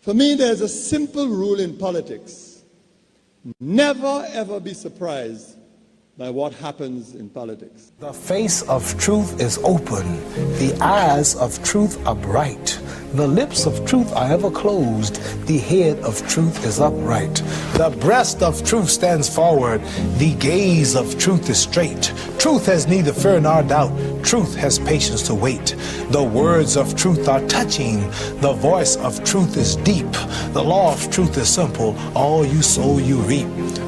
For me, there's a simple rule in politics. Never, ever be surprised by what happens in politics. The face of truth is open. The eyes of truth are bright. The lips of truth are ever closed. The head of truth is upright. The breast of truth stands forward. The gaze of truth is straight. Truth has neither fear nor doubt. Truth has patience to wait. The words of truth are touching. The voice of truth is deep. The law of truth is simple. All you sow, you reap.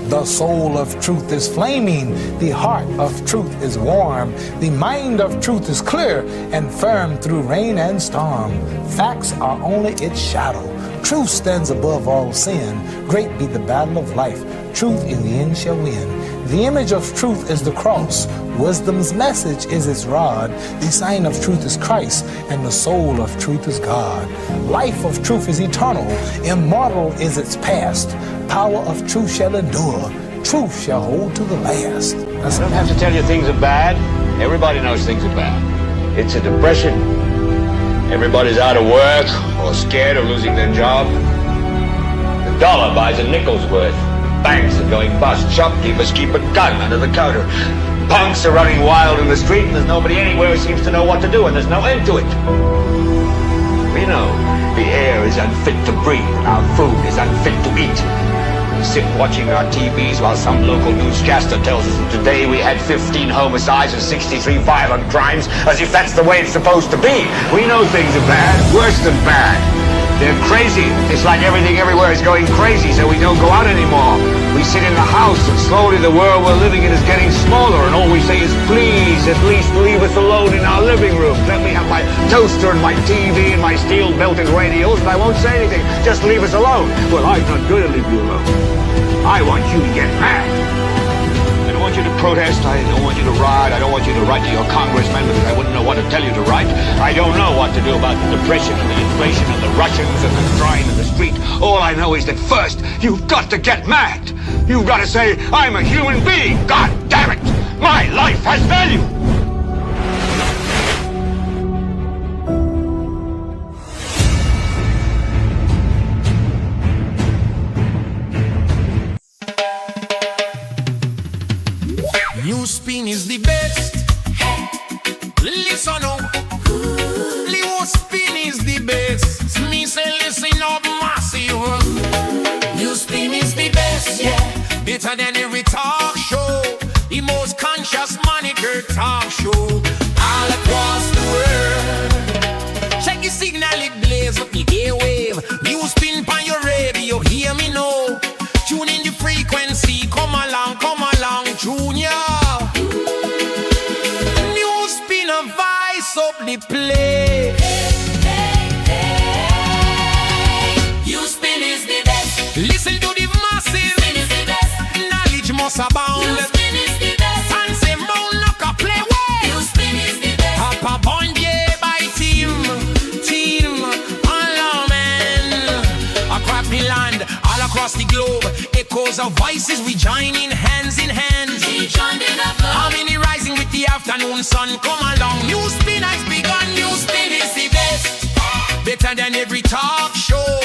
The soul of truth is flaming. The heart of truth is warm. The mind of truth is clear and firm through rain and storm. Facts are only its shadow. Truth stands above all sin. Great be the battle of life. Truth in the end shall win. The image of truth is the cross. Wisdom's message is its rod. The sign of truth is Christ, and the soul of truth is God. Life of truth is eternal. Immortal is its past. Power of truth shall endure. Truth shall hold to the last. I don't have to tell you things are bad. Everybody knows things are bad. It's a depression. Everybody's out of work or scared of losing their job. The dollar buys a nickel's worth. Banks are going bust. Shopkeepers keep a gun under the counter. Punks are running wild in the street, and there's nobody anywhere who seems to know what to do, and there's no end to it. We know the air is unfit to breathe, and our food is unfit to eat. We sit watching our TVs while some local newscaster tells us that today we had 15 homicides and 63 violent crimes, as if that's the way it's supposed to be. We know things are bad, worse than bad. They're crazy. It's like everything everywhere is going crazy, so we don't go out anymore. We sit in the house, and slowly the world we're living in is getting smaller, and all we say is, please, at least leave us alone in our living room. Let me have my toaster and my TV and my steel-belted radios, and I won't say anything. Just leave us alone. Well, I'm not going to leave you alone. I want you to get mad. I don't want you to protest. I don't want you to riot. I don't want you to write to your congressman because I wouldn't know what to tell you to write. I don't know what to do about the depression and the inflation and the Russians and the crime in the street. All I know is that first, you've got to get mad. You've got to say, I'm a human being. God damn it. My life has value. Newspin is the best. Listen up. Newspin is the best. Me say listen up massive. Newspin is the best, yeah. Better than every talk show. The most conscious monitor talk show all across the world. Check your signal, it blaze up your airwave. Newspin on your radio, hear me now. Tune in the frequency, come along, Junior. Newspin a vice up the place. Newspin is the best. Listen to the masses. Newspin is the best. Knowledge must abound. Newspin is the best. Fancy mound knock a play way. Newspin is the best. Papa Bondier by team, all man. A crappy land all across the globe. Echoes of voices, we join in hand. How many rising with the afternoon sun? Come along, Newspin has begun. Newspin is the best. Better than every talk show.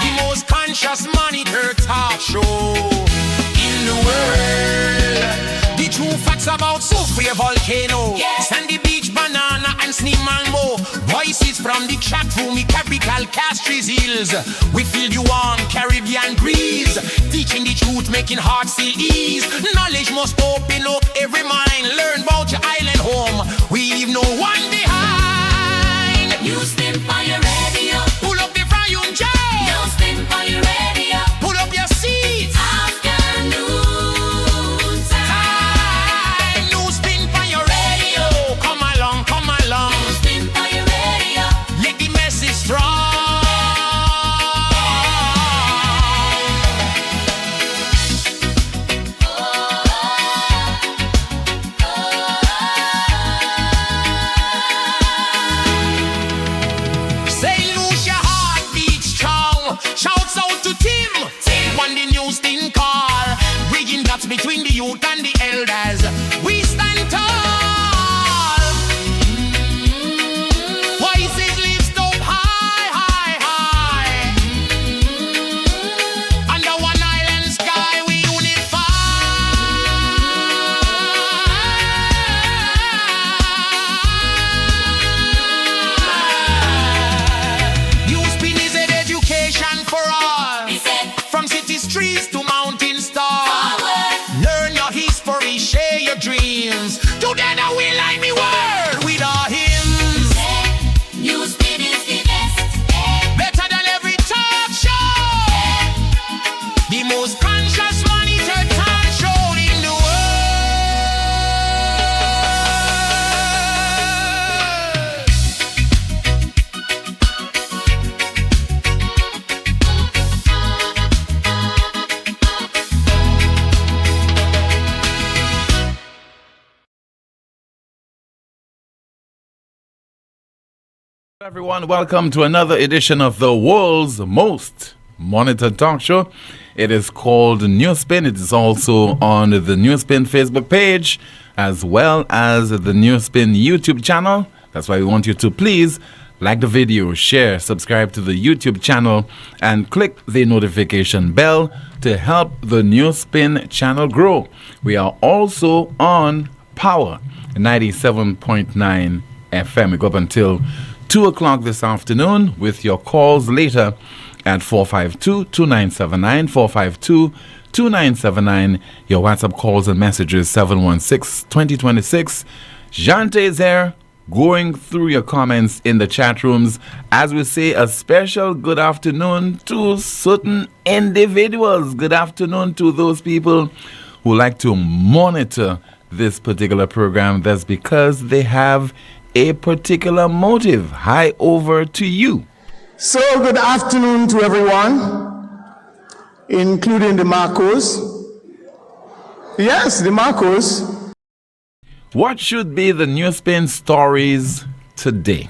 The most conscious monitor talk show in the world. The true facts about Sophia Volcano, Sandy Beach, Banana and Sneam Mango. Voices from the chat room, the capital Castries Hills. We feel you on Caribbean breeze. Teaching the truth, making hearts feel ease. Knowledge must open up every mind. Learn about your island home. We leave no one behind. Newspin for your radio. Pull up the volume, Jay. Newspin for your radio. Pull up your seats. Afternoon time. Newspin for your radio. Come along. Newspin for your radio. Let the message strong. Everyone, welcome to another edition of the world's most monitored talk show. It is called Newspin. It is also on the Newspin Facebook page as well as the Newspin YouTube channel. That's why we want you to please like the video, share, subscribe to the YouTube channel, and click the notification bell to help the Newspin channel grow. We are also on Power 97.9 FM. We go up until 2 o'clock this afternoon with your calls later at 452-2979, 452-2979. Your WhatsApp calls and messages 716-2026. Jante is there going through your comments in the chat rooms. As we say, a special good afternoon to certain individuals. Good afternoon to those people who like to monitor this particular program. That's because they have a particular motive. Hi, over to you. So good afternoon to everyone, including the Marcos. Yes, the Marcos. What should be the Newspin stories today?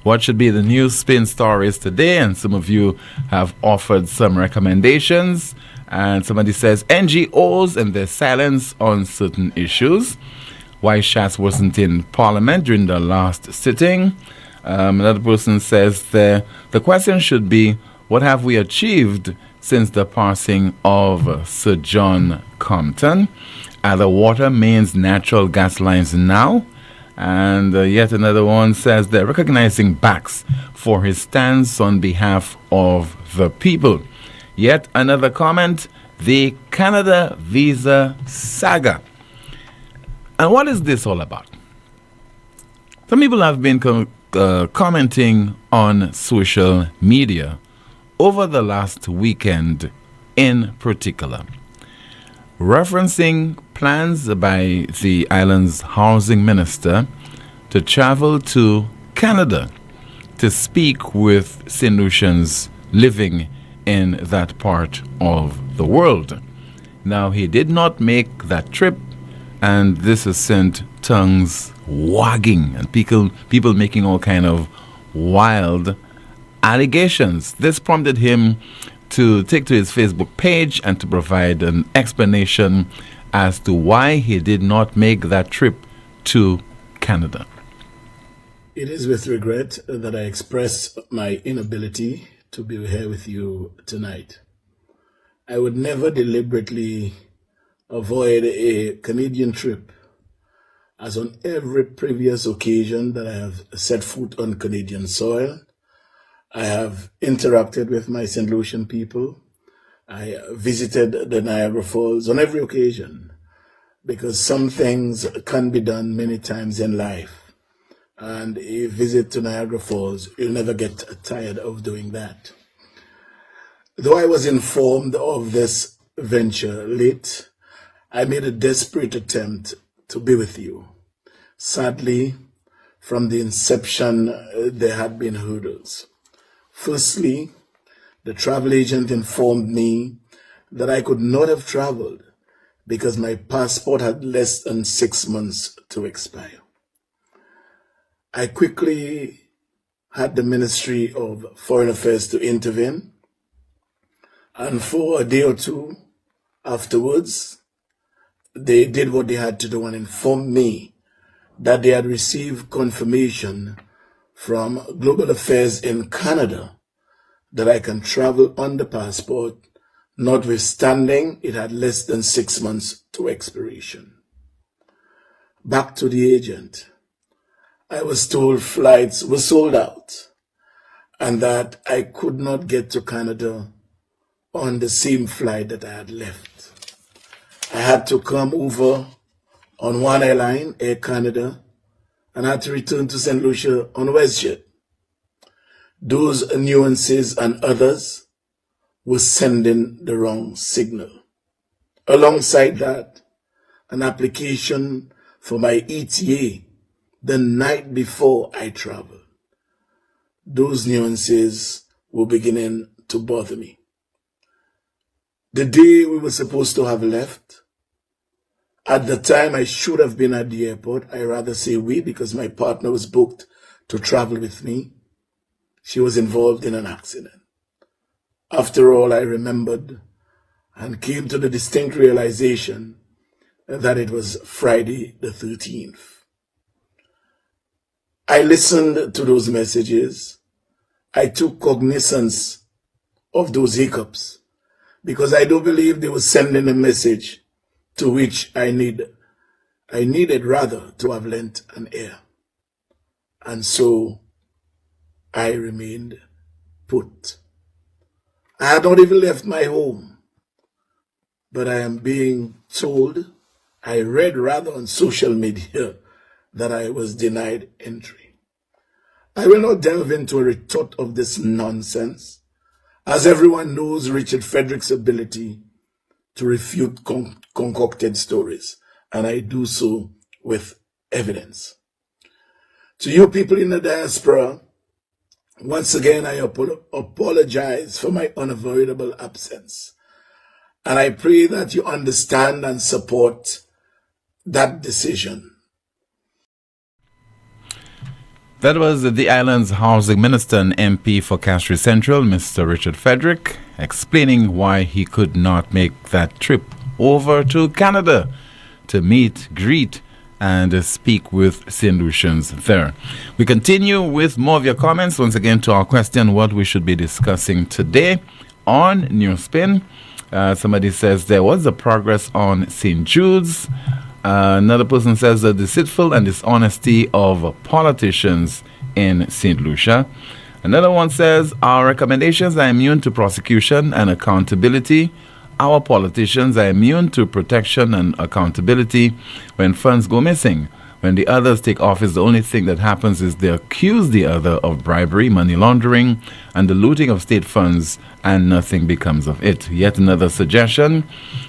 What should be the Newspin stories today? And some of you have offered some recommendations. And somebody says NGOs and their silence on certain issues. Why Shas wasn't in Parliament during the last sitting. Another person says the question should be, what have we achieved since the passing of Sir John Compton? Are the water mains natural gas lines now? And yet another one says they're recognizing Bax for his stance on behalf of the people. Yet another comment, the Canada visa saga. And what is this all about? Some people have been commenting on social media over the last weekend in particular, referencing plans by the island's housing minister to travel to Canada to speak with St. Lucians living in that part of the world. Now, he did not make that trip, and this has sent tongues wagging and people making all kind of wild allegations. This prompted him to take to his Facebook page and to provide an explanation as to why he did not make that trip to Canada. It is with regret that I express my inability to be here with you tonight. I would never deliberately avoid a Canadian trip, as on every previous occasion that I have set foot on Canadian soil, I have interacted with my St. Lucian people. I visited the Niagara Falls on every occasion, because some things can be done many times in life. And a visit to Niagara Falls, you'll never get tired of doing that. Though I was informed of this venture late, I made a desperate attempt to be with you. Sadly, from the inception, there had been hurdles. Firstly, the travel agent informed me that I could not have traveled because my passport had less than 6 months to expire. I quickly had the Ministry of Foreign Affairs to intervene, and for a day or two afterwards, they did what they had to do and informed me that they had received confirmation from Global Affairs in Canada that I can travel on the passport, notwithstanding it had less than 6 months to expiration. Back to the agent. I was told flights were sold out and that I could not get to Canada on the same flight that I had left. I had to come over on one airline, Air Canada, and had to return to St. Lucia on WestJet. Those nuances and others were sending the wrong signal. Alongside that, an application for my ETA the night before I traveled. Those nuances were beginning to bother me. The day we were supposed to have left, at the time I should have been at the airport, I rather say we because my partner was booked to travel with me. she was involved in an accident. After all, I remembered and came to the distinct realization that it was Friday the 13th. I listened to those messages. I took cognizance of those hiccups because I do believe they were sending a message to which I needed rather to have lent an ear. And so I remained put. I had not even left my home, but I am being told, I read rather on social media, that I was denied entry. I will not delve into a retort of this nonsense, as everyone knows Richard Frederick's ability to refute concocted stories, and I do so with evidence. To you people in the diaspora, once again I apologize for my unavoidable absence, and I pray that you understand and support that decision. That was the island's housing minister and MP for Castries Central, Mr. Richard Frederick, explaining why he could not make that trip over to Canada to meet, greet, and speak with St. Lucians there. We continue with more of your comments. Once again, to our question, what we should be discussing today on Newspin. Somebody says there was a progress on St. Jude's. Another person says the deceitful and dishonesty of politicians in St. Lucia. Another one says our recommendations are immune to prosecution and accountability. Our politicians are immune to protection and accountability when funds go missing. When the others take office, the only thing that happens is they accuse the other of bribery, money laundering, and the looting of state funds, and nothing becomes of it. Yet another suggestion: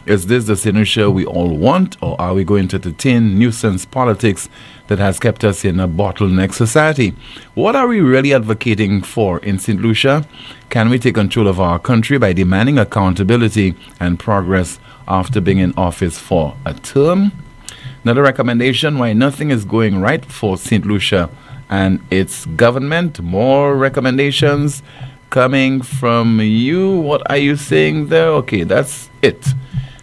is this the St. Lucia we all want, or are we going to entertain nuisance politics that has kept us in a bottleneck society? What are we really advocating for in St. Lucia? Can we take control of our country by demanding accountability and progress after being in office for a term? Another recommendation: why nothing is going right for St. Lucia and its government. More recommendations coming from you. What are you saying there? Okay, that's it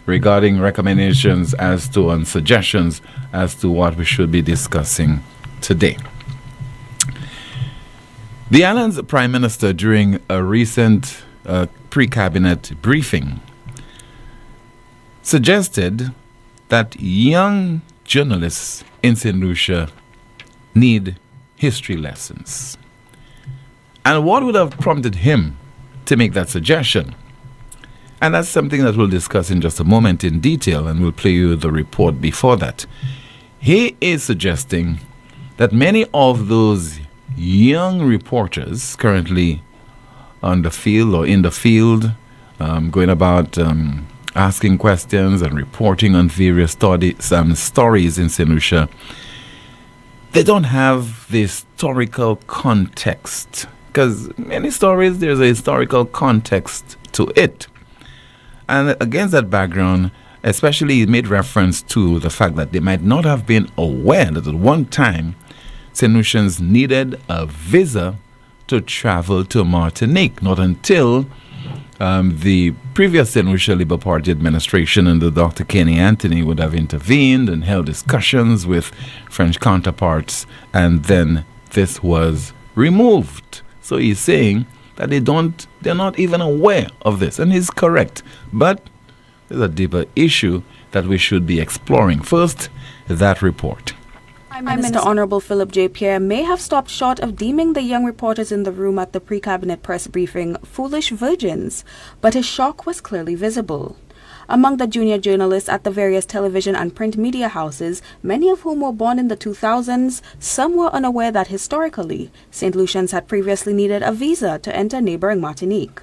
regarding recommendations as to and suggestions as to what we should be discussing today. The island's Prime Minister, during a recent pre-cabinet briefing, suggested that young journalists in St. Lucia need history lessons. And what would have prompted him to make that suggestion? And that's something that we'll discuss in just a moment in detail, and we'll play you the report before that. He is suggesting that many of those young reporters currently on the field or in the field, going about asking questions and reporting on various stories in St. Lucia, they don't have the historical context. Because many stories, there's a historical context to it. And against that background, especially he made reference to the fact that they might not have been aware that at one time St. Lucians needed a visa to travel to Martinique. Not until the previous St. Lucia Labour Party administration under Dr. Kenny Anthony would have intervened and held discussions with French counterparts, and then this was removed. So he's saying that they're not even aware of this, and he's correct. But there's a deeper issue that we should be exploring. First, that report. Prime Minister Honorable Philip J. Pierre may have stopped short of deeming the young reporters in the room at the pre-cabinet press briefing foolish virgins, but his shock was clearly visible. Among the junior journalists at the various television and print media houses, many of whom were born in the 2000s, some were unaware that historically, St. Lucians had previously needed a visa to enter neighboring Martinique.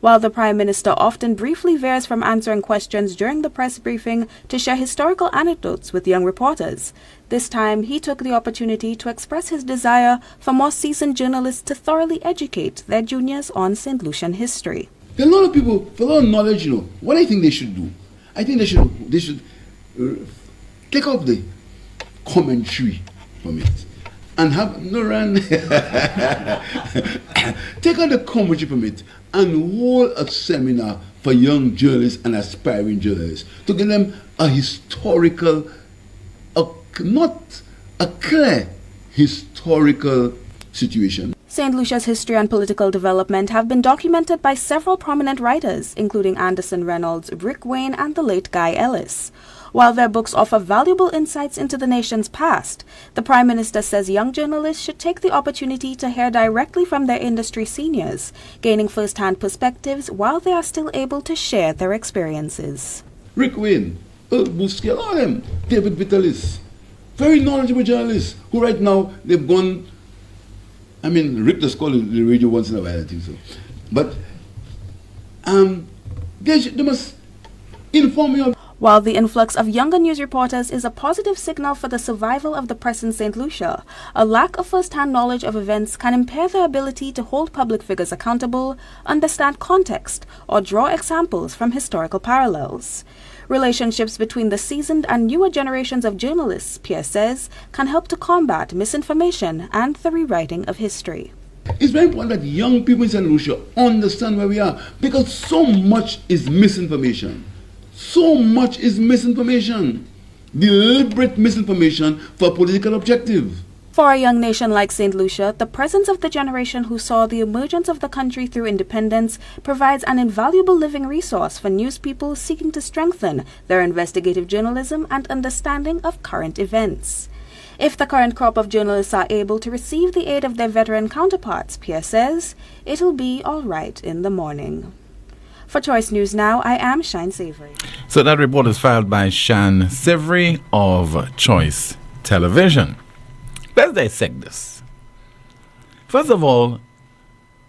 While the Prime Minister often briefly veers from answering questions during the press briefing to share historical anecdotes with young reporters, this time he took the opportunity to express his desire for more seasoned journalists to thoroughly educate their juniors on St. Lucian history. There are a lot of people with a lot of knowledge, What I think they should do, I think they should take up the commentary from it and have no run. Take out the commentary permit and hold a seminar for young journalists and aspiring journalists to give them a historical, not a clear historical situation. St. Lucia's history and political development have been documented by several prominent writers, including Anderson Reynolds, Rick Wayne, and the late Guy Ellis. While their books offer valuable insights into the nation's past, the Prime Minister says young journalists should take the opportunity to hear directly from their industry seniors, gaining first-hand perspectives while they are still able to share their experiences. Rick Wayne, Earl Busquets, all of them, David Vitalis, very knowledgeable journalists who right now they've gone. Rick does call the radio once in a while, I think so. But they must inform me of. While the influx of younger news reporters is a positive signal for the survival of the press in St. Lucia, a lack of first-hand knowledge of events can impair their ability to hold public figures accountable, understand context, or draw examples from historical parallels. Relationships between the seasoned and newer generations of journalists, Pierre says, can help to combat misinformation and the rewriting of history. It's very important that young people in St. Lucia understand where we are, because so much is misinformation. So much is misinformation. Deliberate misinformation for political objective. For a young nation like St. Lucia, the presence of the generation who saw the emergence of the country through independence provides an invaluable living resource for news people seeking to strengthen their investigative journalism and understanding of current events. If the current crop of journalists are able to receive the aid of their veteran counterparts, Pierre says, it'll be all right in the morning. For Choice News Now, I am Shine Savory. So that report is filed by Shan Savory of Choice Television. Let's dissect this. First of all,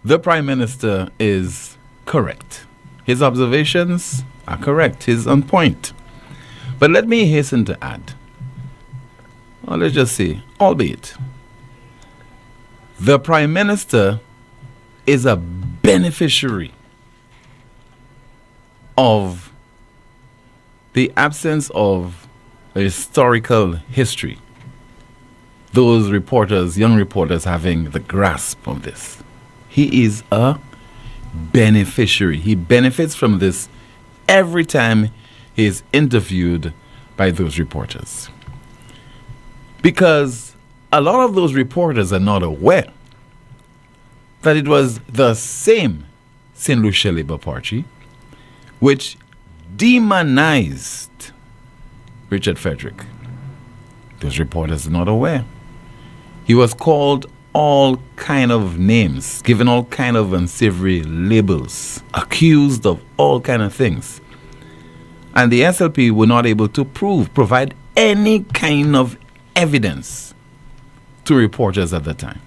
the Prime Minister is correct. His observations are correct. He's on point. But let me hasten to add, or let's just say, albeit, the Prime Minister is a beneficiary of the absence of a historical history. Those reporters, young reporters, having the grasp of this. He is a beneficiary. He benefits from this every time he is interviewed by those reporters. Because a lot of those reporters are not aware that it was the same St. Lucia Labour Party which demonized Richard Frederick. Those reporters are not aware. He was called all kind of names, given all kind of unsavory labels, accused of all kind of things. And the SLP were not able to provide any kind of evidence to reporters at the time.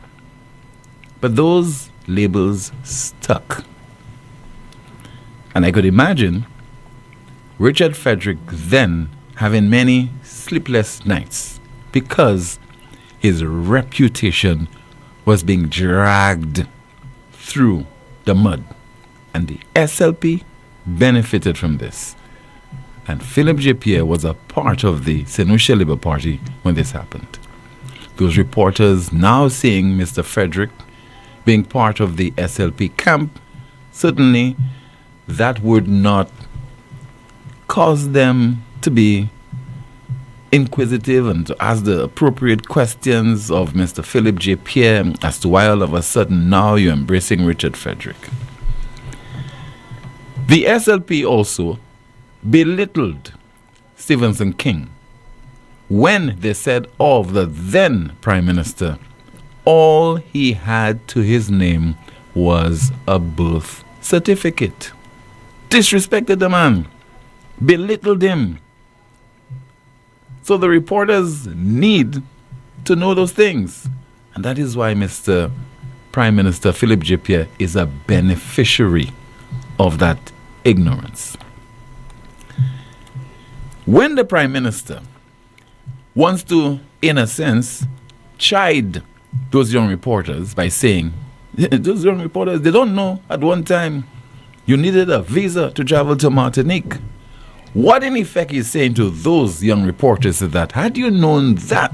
But those labels stuck. And I could imagine Richard Frederick then having many sleepless nights because his reputation was being dragged through the mud. And the SLP benefited from this. And Philip J. Pierre was a part of the St. Lucia Labour Party when this happened. Those reporters now seeing Mr. Frederick being part of the SLP camp, certainly that would not cause them to be inquisitive and to ask the appropriate questions of Mr. Philip J. Pierre as to why all of a sudden now you're embracing Richard Frederick. The SLP also belittled Stevenson King when they said of the then Prime Minister, all he had to his name was a birth certificate. Disrespected the man, belittled him. So the reporters need to know those things. And that is why Mr. Prime Minister Philip J. Pierre is a beneficiary of that ignorance. When the Prime Minister wants to, in a sense, chide those young reporters by saying, those young reporters, they don't know at one time you needed a visa to travel to Martinique. What in effect he's saying to those young reporters is that had you known that,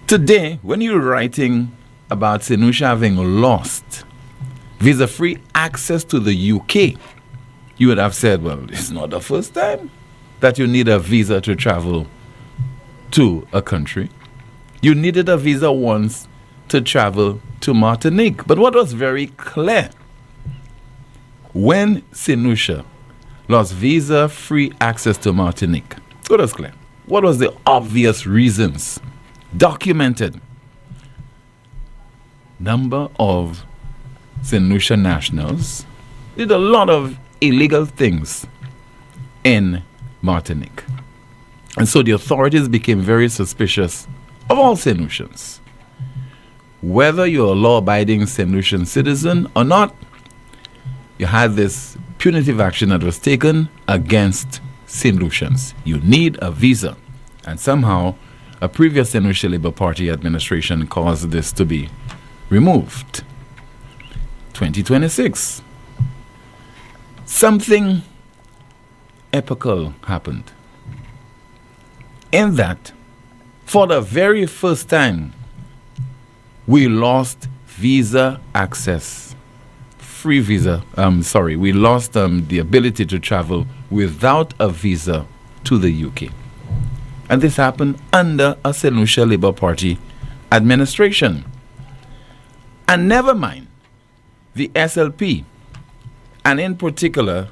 Today, when you're writing about St. Lucia having lost visa-free access to the UK, you would have said, well, it's not the first time that you need a visa to travel to a country. You needed a visa once to travel to Martinique. But what was very clear, when St. Lucia lost visa-free access to Martinique, what was clear? What was the obvious reasons? Documented. Number of St. Lucia nationals did a lot of illegal things in Martinique. And so the authorities became very suspicious of all St. Lucians. Whether you're a law-abiding St. Lucian citizen or not, you had this punitive action that was taken against St. Lucians. You need a visa. And somehow, a previous St. Lucia Labour Party administration caused this to be removed. 2026. Something epical happened. In that, for the very first time, we lost visa access. Free visa. We lost the ability to travel without a visa to the UK. And this happened under a St. Lucia Labour Party administration. And never mind the SLP, and in particular,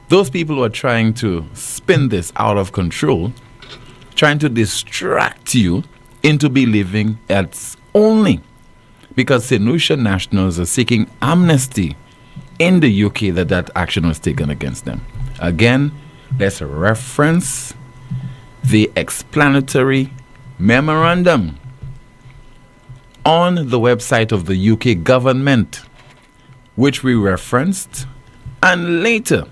those people who are trying to spin this out of control, trying to distract you into believing it's only because St. Lucia nationals are seeking amnesty in the UK that action was taken against them. Again, let's reference the explanatory memorandum on the website of the UK government, which we referenced and later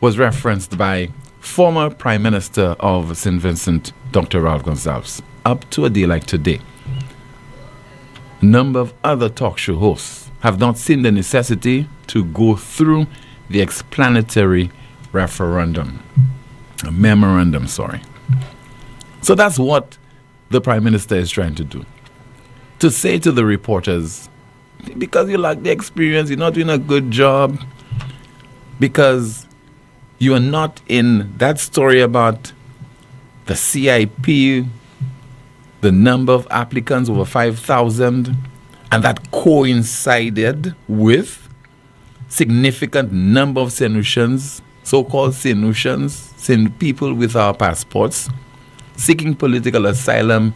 was referenced by former Prime Minister of St. Vincent, Dr. Ralph Gonsalves, up to a day like today. A number of other talk show hosts have not seen the necessity to go through the explanatory memorandum. So that's what the Prime Minister is trying to do. To say to the reporters, because you lack the experience, you're not doing a good job, because you are not in that story about the CIP, the number of applicants, over 5,000, and that coincided with significant number of St. Lucians, so-called St. Lucians, St. people with our passports, seeking political asylum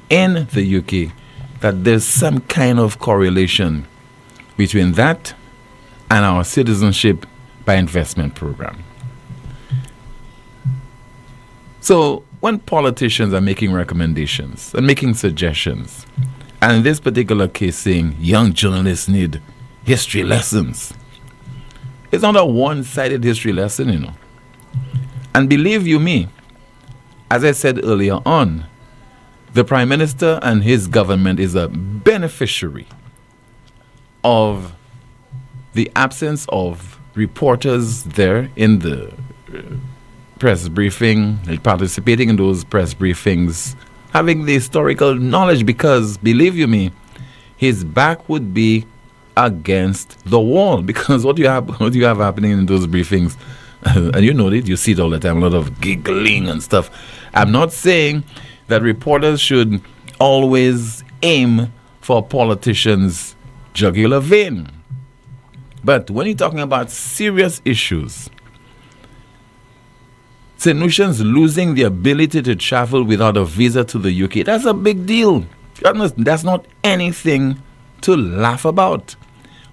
in the UK, that there's some kind of correlation between that and our citizenship by investment program. So when politicians are making recommendations and making suggestions, and in this particular case saying young journalists need history lessons, it's not a one-sided history lesson, And believe you me, as I said earlier on, the Prime Minister and his government is a beneficiary of the absence of reporters there in the press briefing, participating in those press briefings, having the historical knowledge, because, believe you me, his back would be against the wall. Because what you have happening in those briefings, and you know it, you see it all the time, a lot of giggling and stuff. I'm not saying that reporters should always aim for politicians' jugular vein. But when you're talking about serious issues, St. Lucians losing the ability to travel without a visa to the UK, that's a big deal. That's not anything to laugh about.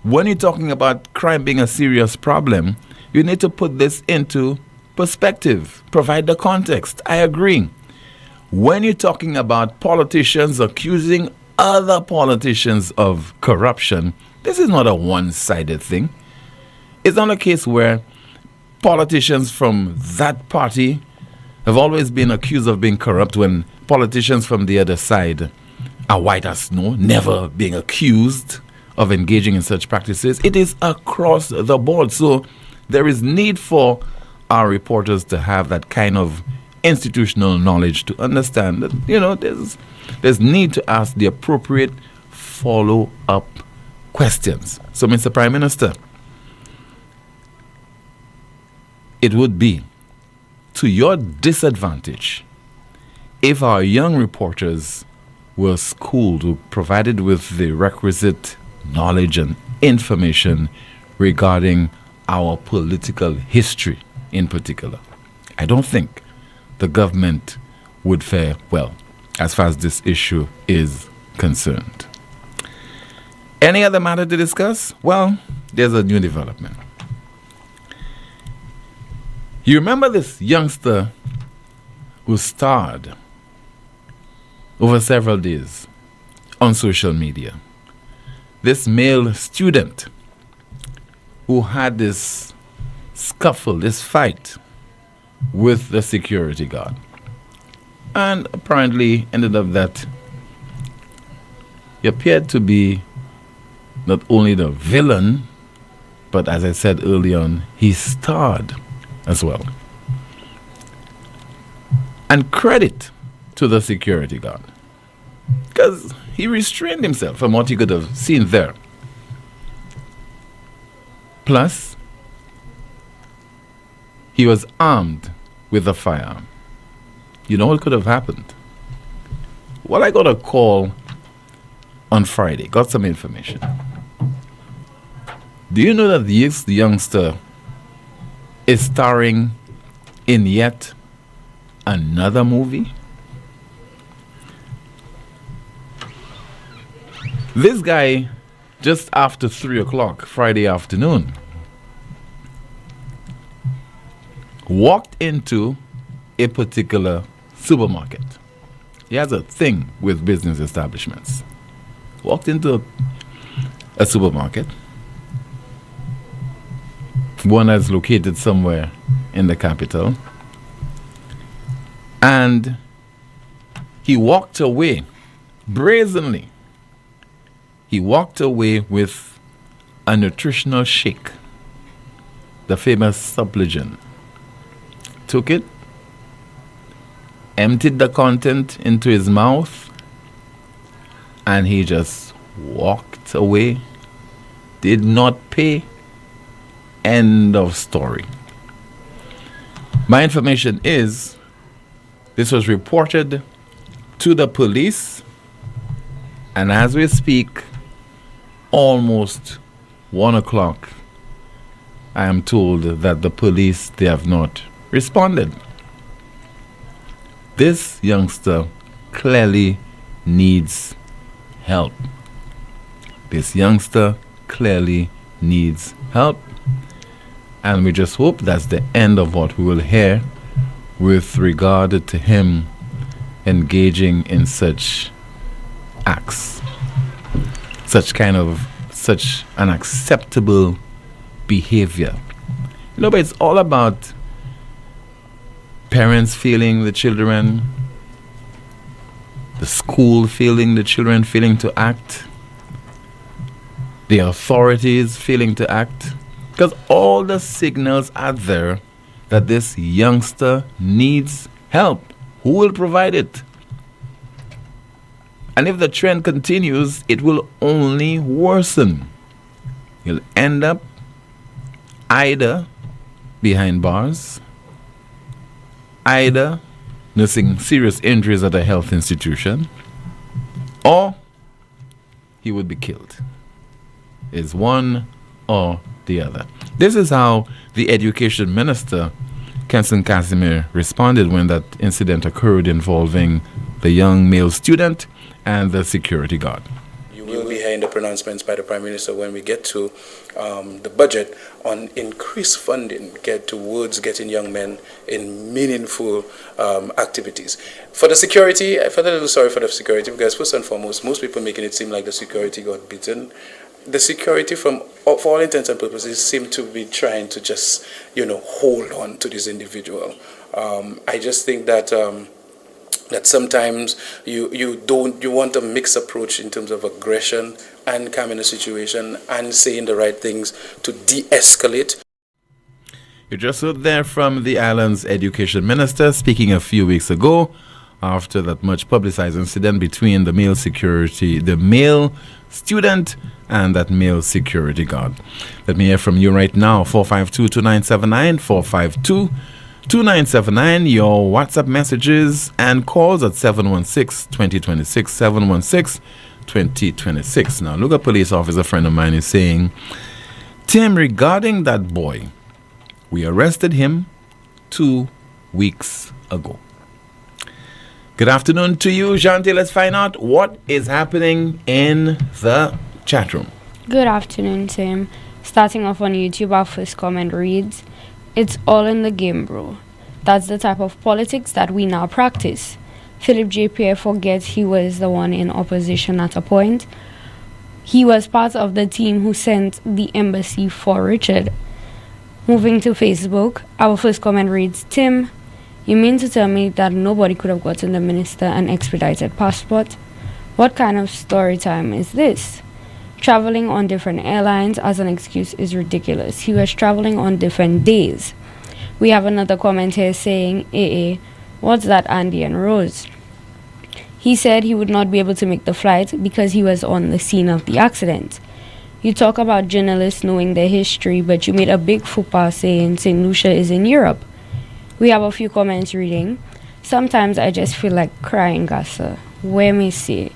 When you're talking about crime being a serious problem, you need to put this into perspective, provide the context. I agree. When you're talking about politicians accusing other politicians of corruption, this is not a one-sided thing. It's not a case where politicians from that party have always been accused of being corrupt when politicians from the other side are white as snow, never being accused of engaging in such practices. It is across the board. So there is need for our reporters to have that kind of institutional knowledge to understand that, there's need to ask the appropriate follow-up questions. So, Mr. Prime Minister, it would be to your disadvantage if our young reporters were schooled or provided with the requisite knowledge and information regarding our political history in particular. I don't think the government would fare well as far as this issue is concerned. Any other matter to discuss? Well, there's a new development. You remember this youngster who starred over several days on social media? This male student who had this scuffle, this fight with the security guard. And apparently ended up that he appeared to be not only the villain, but as I said early on, he starred as well. And credit to the security guard, because he restrained himself from what he could have seen there. Plus, he was armed with a firearm. You know what could have happened? Well, I got a call on Friday, got some information. Do you know that the youngster is starring in yet another movie? This guy, just after 3 o'clock Friday afternoon, walked into a particular supermarket. He has a thing with business establishments. Walked into a supermarket, one that's located somewhere in the capital, and he walked away brazenly. He walked away with a nutritional shake, the famous suppletion. Took it, emptied the content into his mouth, and he just walked away, did not pay. End of story. My information is this was reported to the police, and as we speak, almost 1 o'clock, I am told that the police, they have not responded. This youngster clearly needs help. This youngster clearly needs help. And we just hope that's the end of what we will hear with regard to him engaging in such acts, such unacceptable behavior. But it's all about parents failing the children, the school failing the children, failing to act, the authorities failing to act. Because all the signals are there that this youngster needs help. Who will provide it? And if the trend continues, it will only worsen. He'll end up either behind bars, either nursing serious injuries at a health institution, or he would be killed. Is one or the other. This is how the education minister, Kenson Casimir, responded when that incident occurred involving the young male student and the security guard. You will be hearing the pronouncements by the Prime Minister when we get to the budget on increased funding towards getting young men in meaningful activities. For the security, I felt a little sorry for the security because first and foremost, most people making it seem like the security got beaten. The security, for all intents and purposes, seem to be trying to just, hold on to this individual. I just think that that sometimes you want a mixed approach in terms of aggression and calming the situation and saying the right things to de-escalate. You just heard there from the island's education minister speaking a few weeks ago after that much publicized incident between the male student and that male security guard. Let me hear from you right now. 452-2979, 452-2979. Your WhatsApp messages and calls at 716-2026, 716-2026. Now, look, a police officer friend of mine is saying, Tim, regarding that boy, we arrested him 2 weeks ago. Good afternoon to you, Jante. Let's find out what is happening in the chat room. Good afternoon, Tim. Starting off on YouTube, our first comment reads, "It's all in the game, bro. That's the type of politics that we now practice. Philip J. Pierre forgets he was the one in opposition at a point. He was part of the team who sent the embassy for Richard." Moving to Facebook, our first comment reads, "Tim, you mean to tell me that nobody could have gotten the minister an expedited passport? What kind of story time is this? Traveling on different airlines as an excuse is ridiculous. He was traveling on different days." We have another comment here saying, "What's that, Andy and Rose? He said he would not be able to make the flight because he was on the scene of the accident. You talk about journalists knowing their history, but you made a big faux pas saying St. Lucia is in Europe." We have a few comments reading. "Sometimes I just feel like crying, Gassa. Where me say,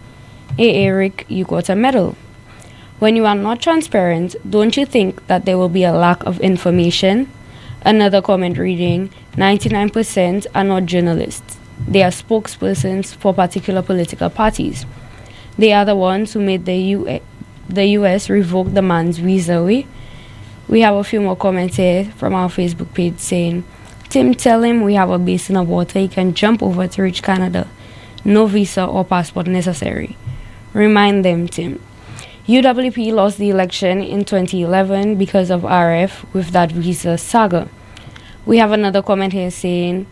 Rick, you got a medal. When you are not transparent, don't you think that there will be a lack of information?" Another comment reading, 99% are not journalists. They are spokespersons for particular political parties. They are the ones who made the US revoke the man's visa. We have a few more comments here from our Facebook page saying, "Tim, tell him we have a basin of water he can jump over to reach Canada. No visa or passport necessary. Remind them, Tim. UWP lost the election in 2011 because of RF with that visa saga." We have another comment here saying,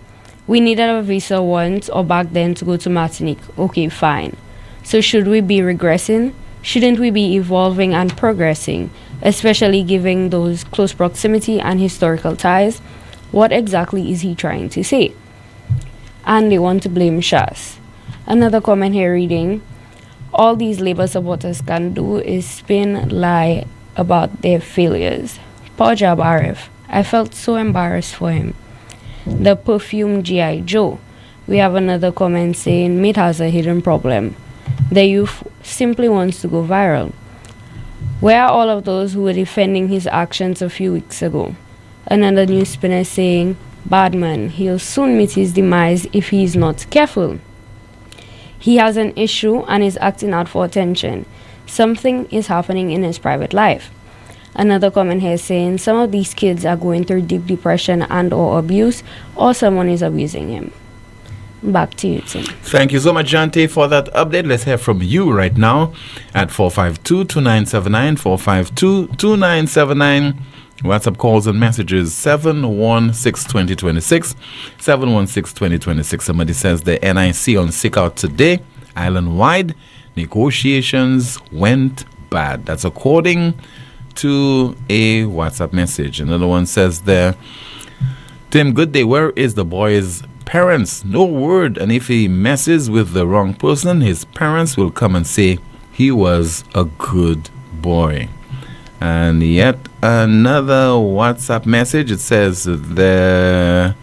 "We needed a visa once or back then to go to Martinique. Okay, fine. So should we be regressing? Shouldn't we be evolving and progressing, especially given those close proximity and historical ties? What exactly is he trying to say?" And they want to blame Shas. Another comment here reading, "All these Labour supporters can do is spin, lie about their failures. Poor job, RF. I felt so embarrassed for him. The perfume G.I. Joe." We have another comment saying, "Mate has a hidden problem. The youth simply wants to go viral. Where are all of those who were defending his actions a few weeks ago?" Another Newspin saying, "Bad man, he'll soon meet his demise if he's not careful. He has an issue and is acting out for attention. Something is happening in his private life." Another comment here saying, "Some of these kids are going through deep depression and or abuse, or someone is abusing him." Back to you, Tim. Thank you so much, Jante, for that update. Let's hear from you right now at 452-2979, 452-2979. WhatsApp calls and messages 716-2026, 716-2026. Somebody says the NIC on sick out today, island-wide. Negotiations went bad. That's according to a WhatsApp message. Another one says there, "Tim, good day. Where is the boy's parents? No word. And if he messes with the wrong person, his parents will come and say he was a good boy." And yet another WhatsApp message. It says there,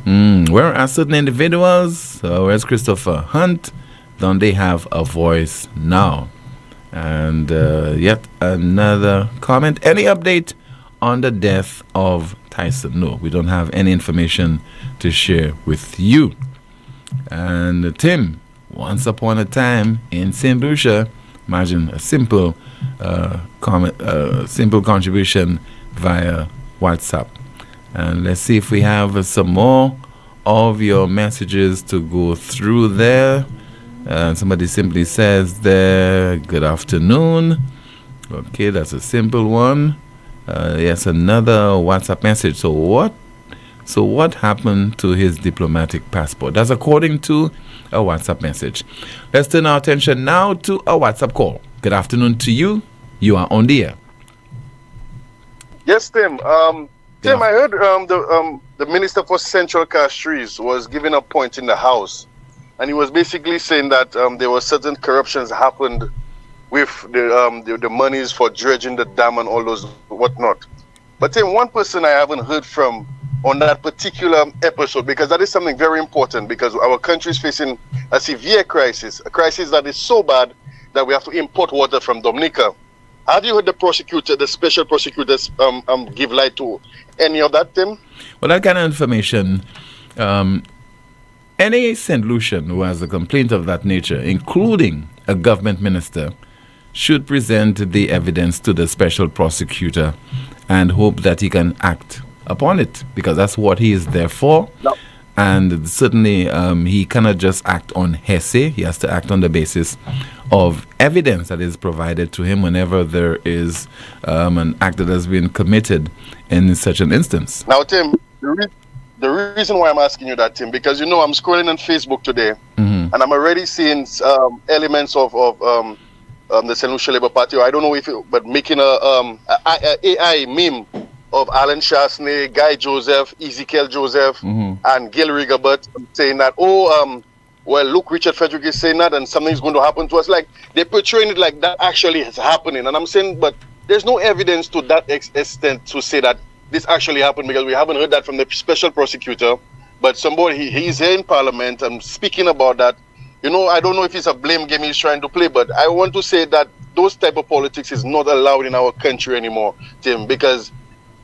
"Where are certain individuals? Where's Christopher Hunt? Don't they have a voice now?" And yet another comment. "Any update on the death of Tyson?" No, we don't have any information to share with you. And Tim, once upon a time in St. Lucia, imagine a simple simple contribution via WhatsApp. And let's see if we have some more of your messages to go through there. Somebody simply says there, "Good afternoon." Okay, that's a simple one. Yes, another WhatsApp message. So what happened to his diplomatic passport? That's according to a WhatsApp message. Let's turn our attention now to a WhatsApp call. Good afternoon to you. You are on the air. Yes, Tim. Tim, I heard the Minister for Central Castries was giving a point in the House, and he was basically saying that there were certain corruptions happened with the monies for dredging the dam and all those whatnot. But Tim, one person I haven't heard from on that particular episode, because that is something very important, because our country is facing a severe crisis, a crisis that is so bad that we have to import water from Dominica. Have you heard the prosecutor, the special prosecutors, give light to any of that, Tim? Well, that kind of information, any St. Lucian who has a complaint of that nature, including a government minister, should present the evidence to the special prosecutor and hope that he can act upon it, because that's what he is there for. No. And certainly he cannot just act on hearsay. He has to act on the basis of evidence that is provided to him whenever there is an act that has been committed in such an instance. Now, Tim, the reason why I'm asking you that, Tim, because I'm scrolling on Facebook today, and I'm already seeing elements of the St. Lucia Labour Party, or I don't know but making a AI meme of Alan Chasney, Guy Joseph, Ezekiel Joseph, and Gil Rigobert, saying that, well, look, Richard Frederick is saying that, and something's going to happen to us. Like, they're portraying it like that actually is happening. And I'm saying, but there's no evidence to that extent to say that this actually happened, because we haven't heard that from the special prosecutor. But somebody, he's here in Parliament and speaking about that. I don't know if it's a blame game he's trying to play, but I want to say that those type of politics is not allowed in our country anymore, Tim, because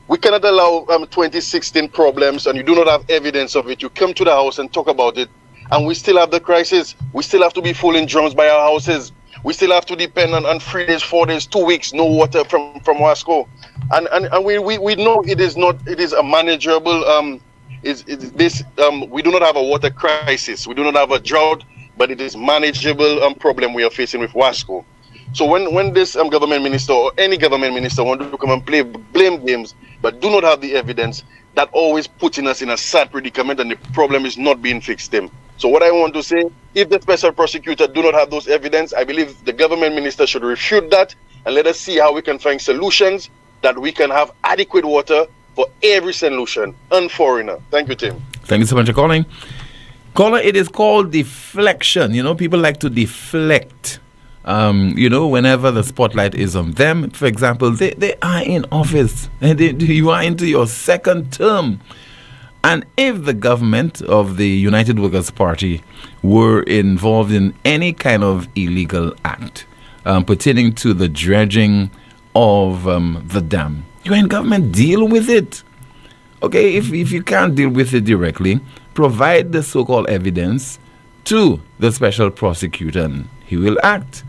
we cannot allow 2016 problems and you do not have evidence of it. You come to the House and talk about it, and we still have the crisis. We still have to be fooling drums by our houses. We still have to depend on 3 days, 4 days, 2 weeks, no water from Wasco. And we know it is a manageable, we do not have a water crisis. We do not have a drought, but it is manageable problem we are facing with Wasco. So when this government minister or any government minister want to come and play blame games, but do not have the evidence, that always putting us in a sad predicament, and the problem is not being fixed, Tim. So what I want to say, if the special prosecutor do not have those evidence, I believe the government minister should refute that, and let us see how we can find solutions that we can have adequate water for every St. Lucian and foreigner. Thank you, Tim. Thank you so much for calling. Caller, it is called deflection. People like to deflect. Whenever the spotlight is on them. For example, they are in office and you are into your second term. And if the government of the United Workers' Party were involved in any kind of illegal act pertaining to the dredging of the dam, you're in government, deal with it. Okay, if you can't deal with it directly, provide the so-called evidence to the special prosecutor and he will act.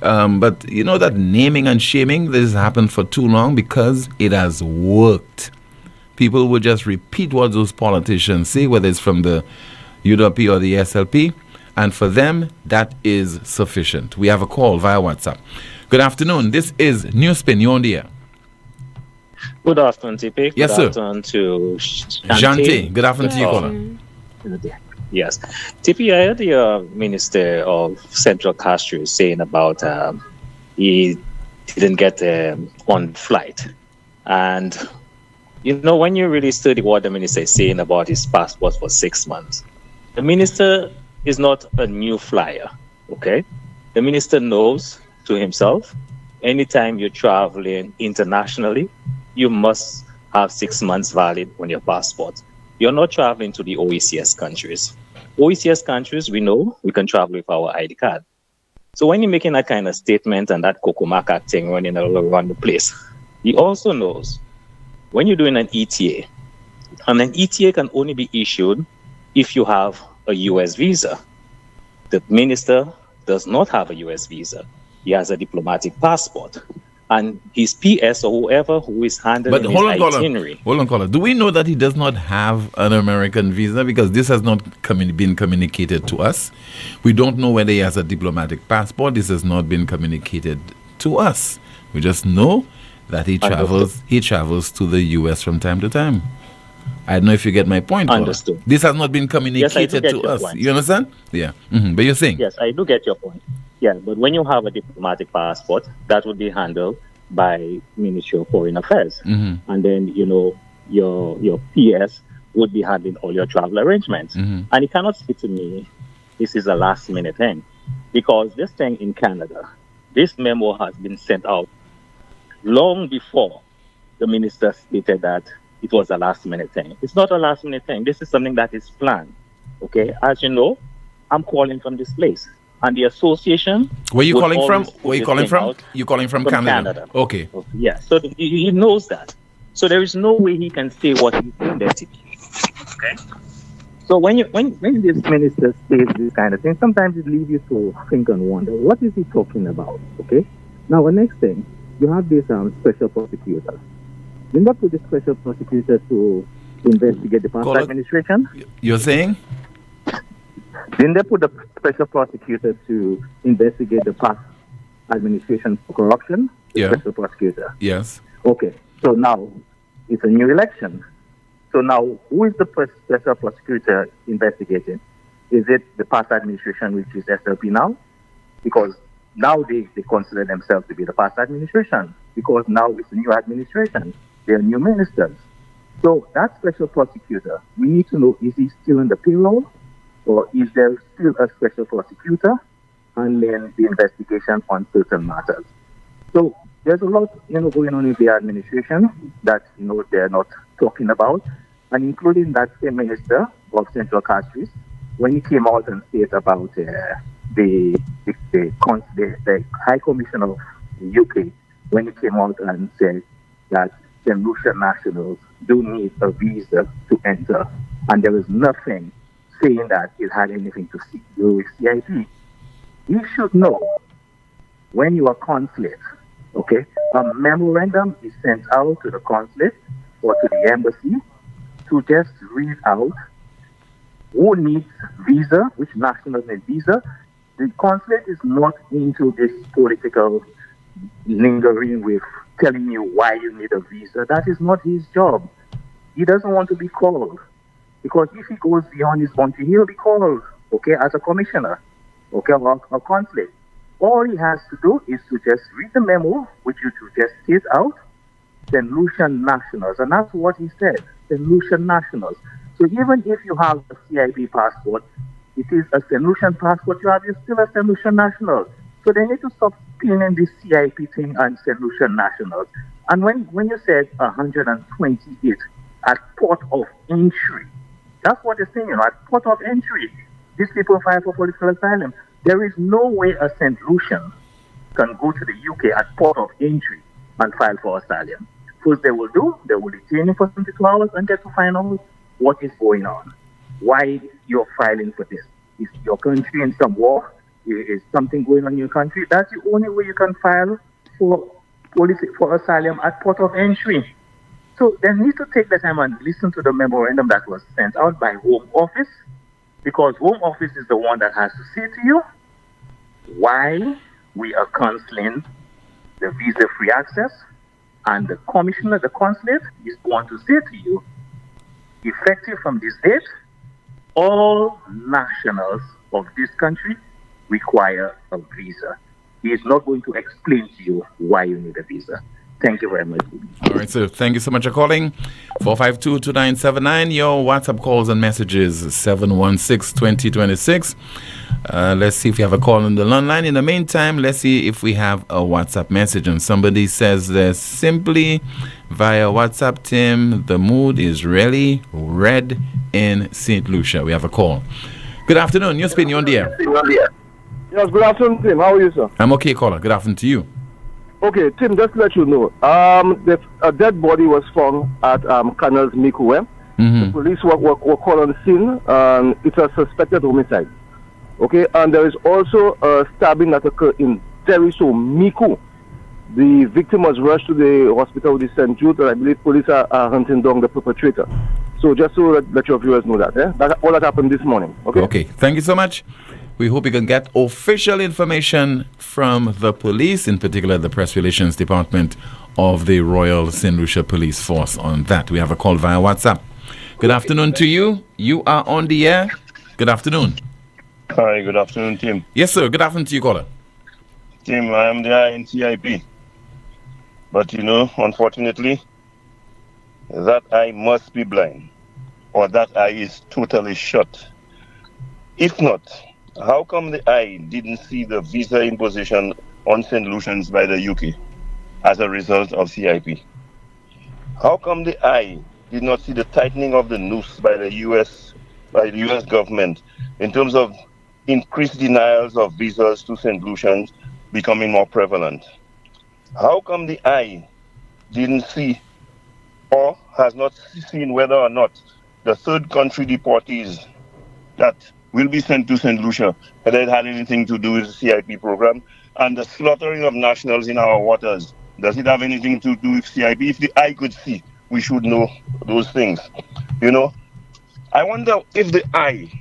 But that naming and shaming, this has happened for too long because it has worked. People will just repeat what those politicians say, whether it's from the UWP or the SLP, and for them, that is sufficient. We have a call via WhatsApp. Good afternoon. This is Newspin. You're on the air. Good afternoon, TP. Yes, sir. Good afternoon to Shanti. Good afternoon to you, caller. Yes. TP, I heard the Minister of Central Castries saying about he didn't get on flight. And, when you really study what the minister is saying about his passport for 6 months, the minister is not a new flyer, okay? The minister knows to himself, anytime you're traveling internationally, you must have 6 months valid on your passport. You're not traveling to the OECS countries. OECS countries, we know we can travel with our ID card. So when you're making that kind of statement and that Cocomaca thing running all around the place, he also knows when you're doing an ETA, and an ETA can only be issued if you have a US visa. The minister does not have a US visa. He has a diplomatic passport. And his PS or whoever who is handling his itinerary. Hold on, caller. Do we know that he does not have an American visa? Because this has not been communicated to us. We don't know whether he has a diplomatic passport. This has not been communicated to us. We just know that he travels to the US from time to time. I don't know if you get my point. Understood. This has not been communicated to us. Point. You understand? Yeah. But you're saying? Yes, I do get your point. Yeah, but when you have a diplomatic passport, that would be handled by Ministry of Foreign Affairs. And then, your PS would be handling all your travel arrangements. Mhm. And you cannot say to me, this is a last minute thing. Because this thing in Canada, this memo has been sent out long before the minister stated that it was a last minute thing. It's not a last minute thing. This is something that is planned. Okay, as you know, I'm calling from this place. And the association. Where you would calling from? always put Where you this calling thing from? out You calling from Canada? Okay. Yeah, so he knows that. So there is no way he can say what he's doing there. Okay. So when this minister says this kind of thing, sometimes it leaves you to think and wonder, what is he talking about? Okay. Now the next thing, you have this special prosecutor. You not put the special prosecutor to investigate the past administration. You're saying? Didn't they put the special prosecutor to investigate the past administration for corruption? Yeah. Special prosecutor. Yes. Okay. So now it's a new election. So now who is the special prosecutor investigating? Is it the past administration, which is SLP now? Because now they consider themselves to be the past administration. Because now it's a new administration. There are new ministers. So that special prosecutor, we need to know, is he still on the payroll? Or is there still a special prosecutor handling the investigation on certain matters? So there's a lot, going on in the administration that, they're not talking about, and including that same minister of Central Castries, when he came out and said about the High Commission of the UK, when he came out and said that St. Lucia nationals do need a visa to enter, and there is nothing saying that it had anything to do with CIP. You should know, when you are consulate, okay, a memorandum is sent out to the consulate or to the embassy to just read out who needs visa, which nationals need visa. The consulate is not into this political lingering with telling you why you need a visa. That is not his job. He doesn't want to be called. Because if he goes beyond his boundary, he'll be called, okay, as a commissioner, okay, or a consulate. All he has to do is to just read the memo, which you to just state out, St. Lucian nationals. And that's what he said, St. Lucian nationals. So even if you have a CIP passport, it is a St. Lucian passport you have, you're still a St. Lucian national. So they need to stop pinning this CIP thing on St. Lucian nationals. And when you said 128 at port of entry, that's what they're saying, at port of entry, these people file for political asylum. There is no way a St. Lucian can go to the UK at port of entry and file for asylum. First they will detain you for 72 hours and get to find out what is going on. Why you're filing for this? Is your country in some war? Is something going on in your country? That's the only way you can file for asylum at port of entry. So they need to take the time and listen to the memorandum that was sent out by Home Office, because Home Office is the one that has to say to you why we are cancelling the visa-free access, and the commissioner, the consulate, is going to say to you, effective from this date, all nationals of this country require a visa. He is not going to explain to you why you need a visa. Thank you very much. All right, sir. Thank you so much for calling. 452-2979. Your WhatsApp calls and messages, 716-2026. Let's see if we have a call on the line. In the meantime, let's see if we have a WhatsApp message. And somebody says this simply via WhatsApp, Tim, the mood is really red in St. Lucia. We have a call. Good afternoon. Newspin, you're on the air. Yes, good afternoon, Tim. How are you, sir? I'm okay, caller. Good afternoon to you. Okay, Tim, just to let you know, a dead body was found at Canals Miku. The police were called on the scene, and it's a suspected homicide. Okay, and there is also a stabbing that occurred in Teriso, Miku. The victim was rushed to the hospital with the St. Jude, and I believe police are hunting down the perpetrator. So just so that your viewers know that, all that happened this morning. Okay, thank you so much. We hope you can get official information from the police, in particular the Press Relations Department of the Royal St. Lucia Police Force on that. We have a call via WhatsApp. Good afternoon to you. You are on the air. Good afternoon. Hi, good afternoon, Tim. Yes, sir. Good afternoon to you, caller. Tim, I am there in CIP. But, unfortunately, that eye must be blind, or that eye is totally shut? If not, how come the eye didn't see the visa imposition on St. Lucians by the UK as a result of CIP? How come the eye did not see the tightening of the noose by the US government in terms of increased denials of visas to St. Lucians becoming more prevalent? How come the eye didn't see or has not seen whether or not the third country deportees that will be sent to St. Lucia, whether it had anything to do with the CIP program, and the slaughtering of nationals in our waters, does it have anything to do with CIP? If the eye could see, we should know those things. You know, I wonder if the eye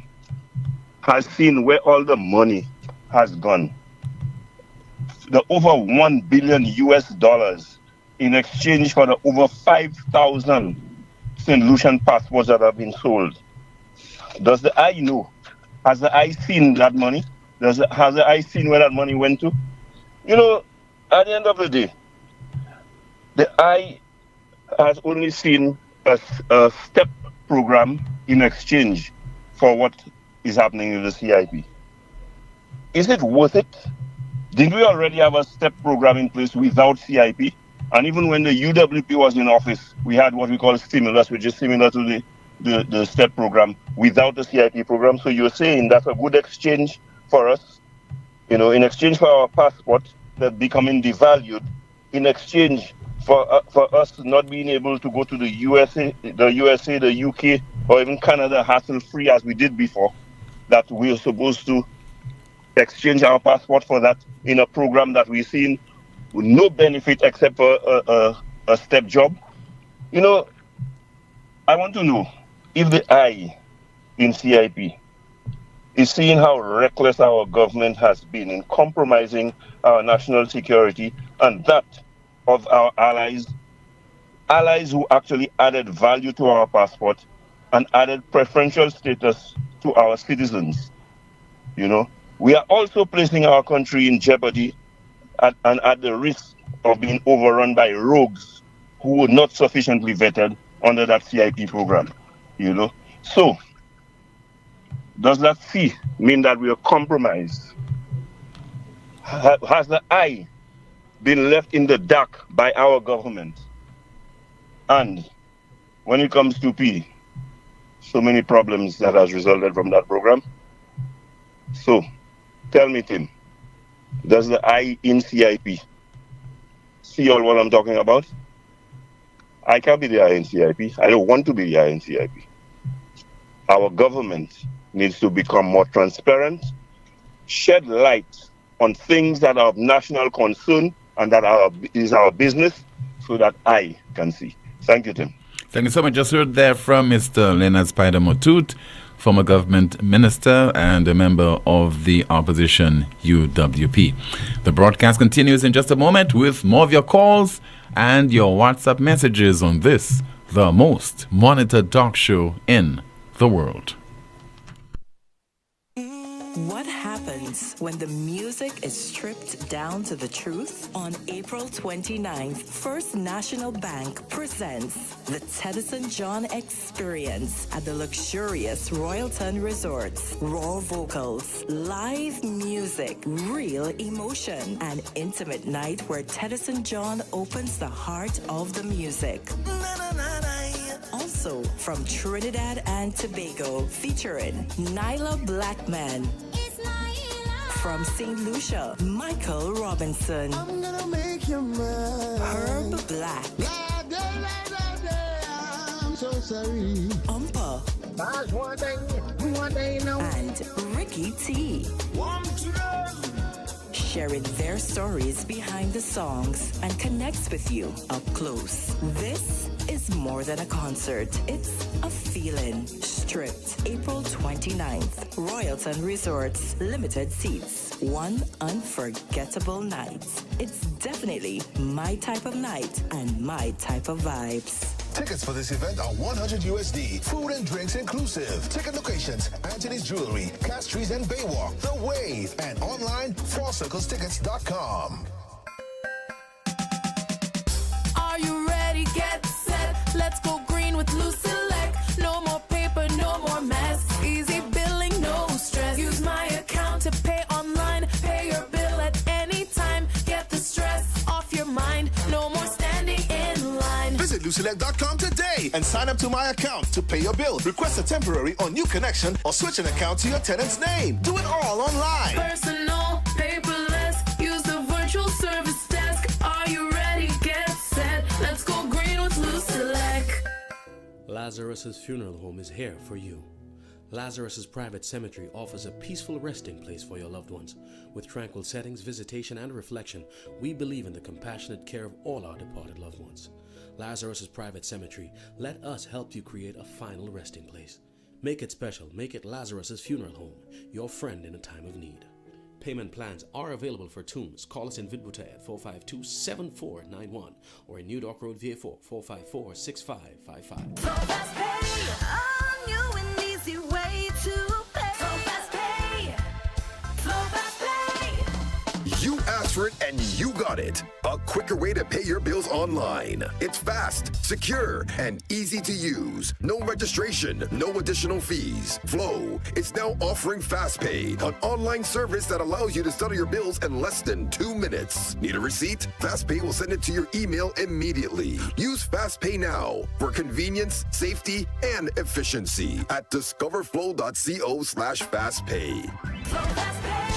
has seen where all the money has gone. The over $1 billion in exchange for the over 5,000 St. Lucian passports that have been sold. Does the eye know? Has the eye seen that money? Has the eye seen where that money went to? You know, at the end of the day, the eye has only seen a step program in exchange for what is happening with the CIP. Is it worth it? Didn't we already have a step program in place without CIP? And even when the UWP was in office, we had what we call stimulus, which is similar to the STEP program without the CIP program. So you're saying that's a good exchange for us, you know, in exchange for our passport that becoming devalued, in exchange for us not being able to go to the USA, the UK, or even Canada hassle-free as we did before, that we're supposed to exchange our passport for that in a program that we've seen with no benefit except for a step job. You know, I want to know if the eye in CIP is seeing how reckless our government has been in compromising our national security and that of our allies who actually added value to our passport and added preferential status to our citizens. You know, we are also placing our country in jeopardy and at the risk of being overrun by rogues who were not sufficiently vetted under that CIP program, you know. So, does that fee mean that we are compromised? Has the eye been left in the dark by our government? And when it comes to P, so many problems that has resulted from that program. So, tell me, Tim, does the eye in CIP see all what I'm talking about? I can't be the eye in CIP. I don't want to be the eye in CIP. Our government needs to become more transparent, shed light on things that are of national concern and that is our business so that I can see. Thank you, Tim. Thank you so much. Just heard there from Mr. Leonard Spider Motut, former government minister and a member of the opposition UWP. The broadcast continues in just a moment with more of your calls and your WhatsApp messages on this, the most monitored talk show in the world. What happens when the music is stripped down to the truth? On April 29th, First National Bank presents the Teddyson John Experience at the luxurious Royalton Resorts. Raw vocals, live music, real emotion, an intimate night where Teddyson John opens the heart of the music. Also from Trinidad and Tobago, featuring Nyla Blackman. From St. Lucia, Michael Robinson. Herb Black. I'm so sorry. Umpa. And Ricky T. Sharing their stories behind the songs and connects with you up close. This is more than a concert. It's a feeling. Stripped, April 29th. Royalton Resorts, limited seats. One unforgettable night. It's definitely my type of night and my type of vibes. Tickets for this event are $100 USD. Food and drinks inclusive. Ticket locations: Anthony's Jewelry, Castries and Baywalk, The Wave, and online 4circlestickets.com. Are you ready? Get set. Let's go. newselect.com today and sign up to my account to pay your bill. Request a temporary or new connection or switch an account to your tenant's name. Do it all online. Personal, paperless, use the virtual service desk. Are you ready? Get set. Let's go green with NewsSelect. Lazarus's Funeral Home is here for you. Lazarus's Private Cemetery offers a peaceful resting place for your loved ones. With tranquil settings, visitation, and reflection, we believe in the compassionate care of all our departed loved ones. Lazarus's Private Cemetery, let us help you create a final resting place. Make it special. Make it Lazarus's Funeral Home, your friend in a time of need. Payment plans are available for Tombs. Call us in Vidbuta at 452-7491 or in New Dock Road, VA4, 454-6555. So fast pay, a new and easy way to pay. So fast pay, so fast pay. You asked for it and you got it. A quicker way to pay your bills online. It's fast, secure, and easy to use. No registration, no additional fees. Flow is now offering FastPay, an online service that allows you to settle your bills in less than 2 minutes. Need a receipt? FastPay will send it to your email immediately. Use FastPay now for convenience, safety, and efficiency at discoverflow.co/fastpay. So fast pay,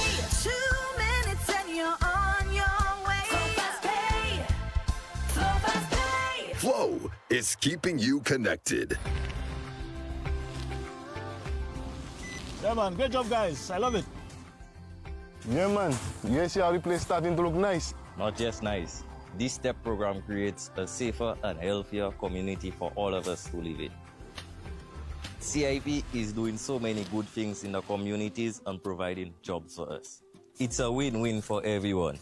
2 minutes and you're on your way. So fast pay, so fast pay. Flow is keeping you connected. Yeah, man. Great job, guys. I love it. Yeah, man. You see how the place starting to look nice? Not just nice. This STEP program creates a safer and healthier community for all of us who live it. CIP is doing so many good things in the communities and providing jobs for us. It's a win-win for everyone.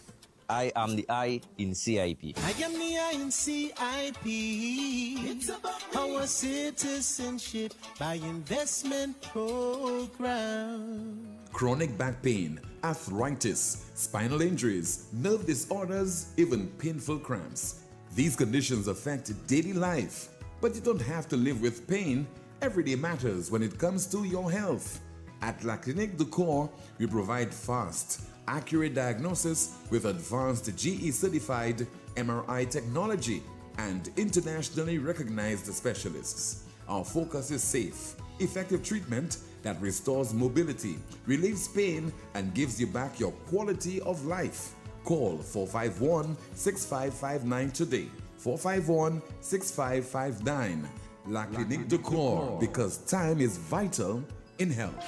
I am the I in CIP. I am the I in CIP. It's about our citizenship by investment program. Chronic back pain, arthritis, spinal injuries, nerve disorders, even painful cramps. These conditions affect daily life, but you don't have to live with pain. Every day matters when it comes to your health. At La Clinique du Corps, we provide fast, accurate diagnosis with advanced GE-certified MRI technology and internationally recognized specialists. Our focus is safe, effective treatment that restores mobility, relieves pain, and gives you back your quality of life. Call 451-6559 today. 451-6559. La Clinique du Corps, because time is vital in health.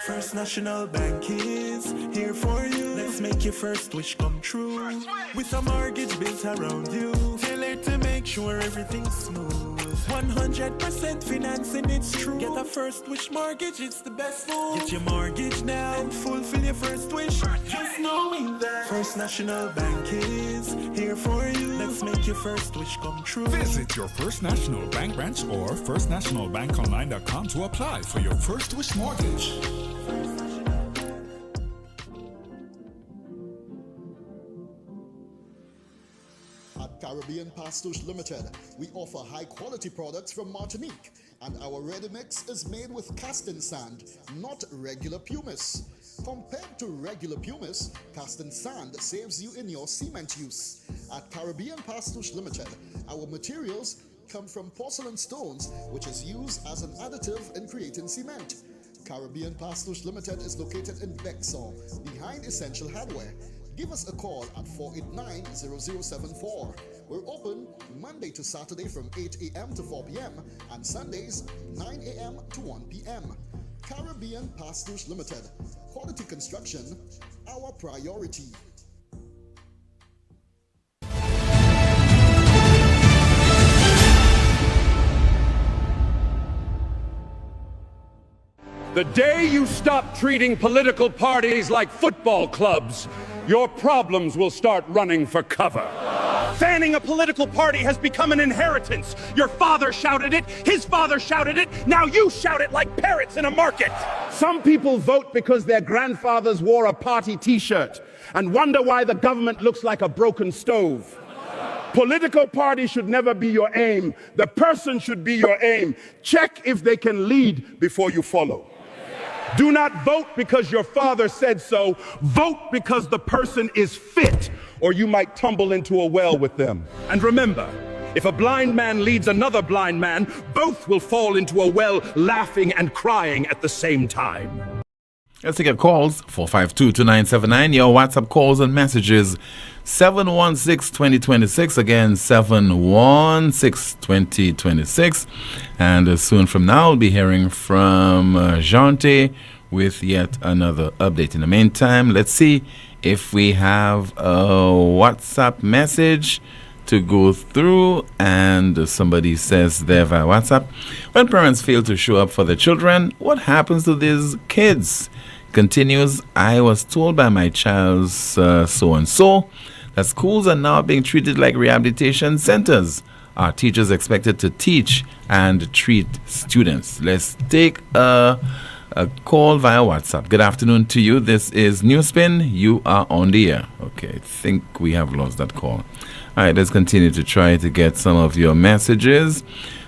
First National Bank is here for you. Let's make your first wish come true. With a mortgage built around you, tailored to make sure everything's smooth. 100% financing, it's true. Get a first wish mortgage, it's the best move. Get your mortgage now and fulfill your first wish. Just knowing that First National Bank is here for you. Let's make your first wish come true. Visit your First National Bank branch or firstnationalbankonline.com to apply for your first wish mortgage. At Caribbean Pastouche Limited, we offer high-quality products from Martinique, and our ready mix is made with casting sand, not regular pumice. Compared to regular pumice, casting sand saves you in your cement use. At Caribbean Pastouche Limited, our materials come from porcelain stones, which is used as an additive in creating cement. Caribbean Pastouche Limited is located in Bexon, behind Essential Hardware. Give us a call at 489-0074. We're open Monday to Saturday from 8 a.m. to 4 p.m. and Sundays 9 a.m. to 1 p.m. Caribbean Pastouche Limited. Quality construction, our priority. The day you stop treating political parties like football clubs, your problems will start running for cover. Fanning a political party has become an inheritance. Your father shouted it, his father shouted it, now you shout it like parrots in a market. Some people vote because their grandfathers wore a party t-shirt and wonder why the government looks like a broken stove. Political party should never be your aim. The person should be your aim. Check if they can lead before you follow. Do not vote because your father said so. Vote because the person is fit, or you might tumble into a well with them. And remember, If a blind man leads another blind man, both will fall into a well, laughing and crying at the same time. Let's take your calls, 452-2979. Your WhatsApp calls and messages, 716-2026. Again, 716-2026. And soon from now, we'll be hearing from Jante with yet another update. In the meantime, let's see if we have a WhatsApp message to go through. And somebody says there via WhatsApp, when parents fail to show up for their children, what happens to these kids? Continues, I was told by my child's so-and-so that schools are now being treated like rehabilitation centers. Are teachers expected to teach and treat students? Let's take a call via WhatsApp. Good afternoon to you. This is Newspin. You are on the air. Okay, I think we have lost that call. All right, let's continue to try to get some of your messages.